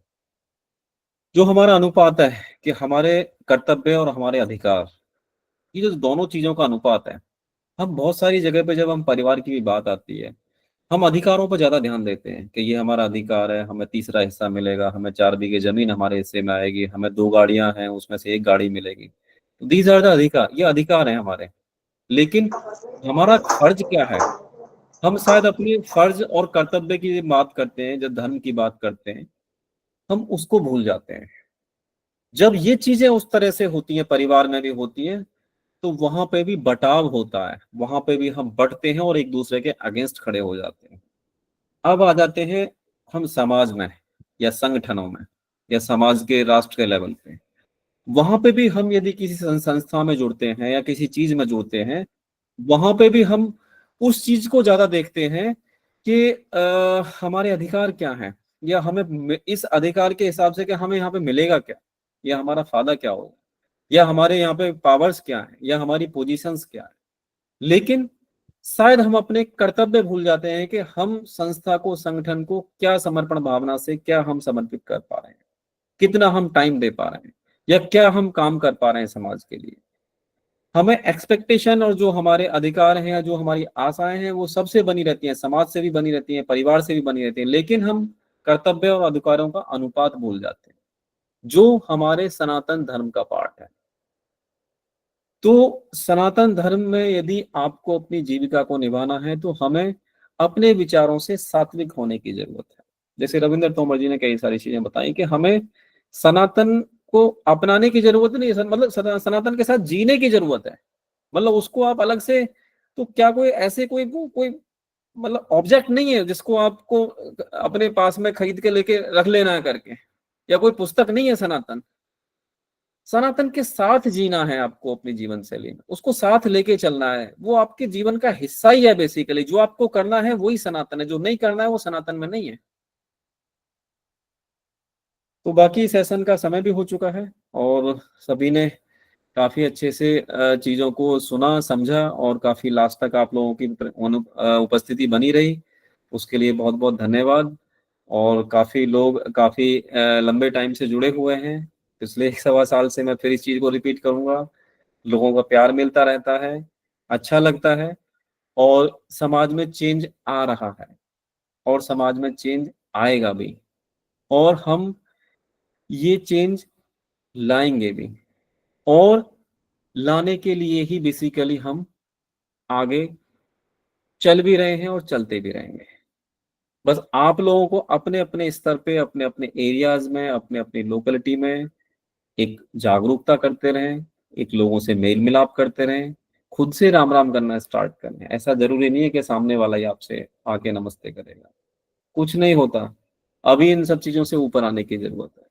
जो हमारा अनुपात है कि हमारे कर्तव्य और हमारे अधिकार, ये जो दोनों चीजों का अनुपात है, हम बहुत सारी जगह पे जब हम परिवार की भी बात आती है, हम अधिकारों पर ज्यादा ध्यान देते हैं कि ये हमारा अधिकार है, हमें तीसरा हिस्सा मिलेगा, हमें 4 बीघे जमीन हमारे हिस्से में आएगी, हमें 2 गाड़ियां हैं उसमें से 1 गाड़ी मिलेगी। तो दीज आर द अधिकार, ये अधिकार हैं हमारे। लेकिन हमारा फर्ज क्या है? हम शायद अपने फर्ज और कर्तव्य की बात करते हैं, जब धर्म की बात करते हैं हम उसको भूल जाते हैं। जब ये चीजें उस तरह से होती हैं, परिवार में भी होती हैं, तो वहां पे भी बटाव होता है, वहां पे भी हम बटते हैं और एक दूसरे के अगेंस्ट खड़े हो जाते हैं। अब आ जाते हैं हम समाज में या संगठनों में या समाज के राष्ट्र के लेवल पे। वहां पे भी हम यदि किसी संस्था में जुड़ते हैं या किसी चीज में जुड़ते हैं, वहां पे भी हम उस चीज को ज्यादा देखते हैं कि हमारे अधिकार क्या हैं, या हमें इस अधिकार के हिसाब से कि हमें यहाँ पे मिलेगा क्या, या हमारा फायदा क्या होगा, या हमारे यहाँ पे पावर्स क्या है, या हमारी पोजीशंस क्या है। लेकिन शायद हम अपने कर्तव्य भूल जाते हैं कि हम संस्था को, संगठन को क्या समर्पण भावना से क्या हम समर्पित कर पा रहे हैं, कितना हम टाइम दे पा रहे हैं, या क्या हम काम कर पा रहे हैं समाज के लिए। हमें एक्सपेक्टेशन और जो हमारे अधिकार हैं या जो हमारी आशाएं हैं वो सबसे बनी रहती हैं, समाज से भी बनी रहती हैं, परिवार से भी बनी रहती हैं, लेकिन हम कर्तव्य और अधिकारों का अनुपात भूल जाते हैं, जो हमारे सनातन धर्म का पार्ट है। तो सनातन धर्म में यदि आपको अपनी जीविका को निभाना है तो हमें अपने विचारों से सात्विक होने की जरूरत है। जैसे रविंद्र तोमर जी ने कई सारी चीजें बताई कि हमें सनातन को अपनाने की जरूरत नहीं है, मतलब सनातन के साथ जीने की जरूरत है। मतलब उसको आप अलग से, तो क्या कोई ऐसे कोई मतलब ऑब्जेक्ट नहीं है जिसको आपको अपने पास में खरीद के लेके रख लेना है करके, या कोई पुस्तक नहीं है सनातन। सनातन के साथ जीना है आपको, अपनी जीवन शैली में उसको साथ लेके चलना है, वो आपके जीवन का हिस्सा ही है बेसिकली। जो आपको करना है वही सनातन है, जो नहीं करना है वो सनातन में नहीं है। तो बाकी सेशन का समय भी हो चुका है और सभी ने काफी अच्छे से चीजों को सुना, समझा, और काफी लास्ट तक आप लोगों की उपस्थिति बनी रही, उसके लिए बहुत बहुत धन्यवाद। और काफी लोग काफी लंबे टाइम से जुड़े हुए हैं, पिछले 1 सवा साल से। मैं फिर इस चीज को रिपीट करूंगा, लोगों का प्यार मिलता रहता है, अच्छा लगता है, और समाज में चेंज आ रहा है और समाज में चेंज आएगा भी, और हम ये चेंज लाएंगे भी, और लाने के लिए ही बेसिकली हम आगे चल भी रहे हैं और चलते भी रहेंगे। बस आप लोगों को अपने अपने स्तर पे, अपने अपने एरियाज में, अपने अपने लोकेलिटी में एक जागरूकता करते रहें, एक लोगों से मेल मिलाप करते रहें, खुद से राम राम करना स्टार्ट करें। ऐसा जरूरी नहीं है कि सामने वाला ही आपसे आके नमस्ते करेगा, कुछ नहीं होता। अभी इन सब चीजों से ऊपर आने की जरूरत है।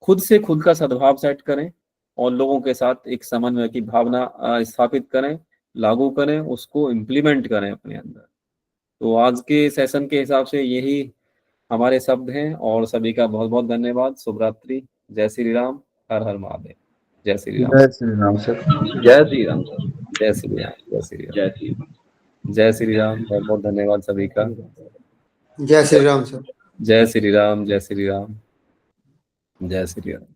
खुद से खुद का सद्भाव सेट करें और लोगों के साथ एक समन्वय की भावना स्थापित करें, लागू करें, उसको इम्प्लीमेंट करें अपने अंदर। तो आज के सेशन के हिसाब से यही हमारे शब्द हैं, और सभी का बहुत बहुत धन्यवाद। शुभ रात्रि, जय श्री राम, हर हर महादेव। जय श्री राम। जय श्री राम सर। जय श्री राम सर। जय श्री राम। जय श्री राम। जय श्री राम। बहुत बहुत धन्यवाद सभी का। जय श्री राम सर। जय श्री राम। जय श्री राम। जय श्री राम।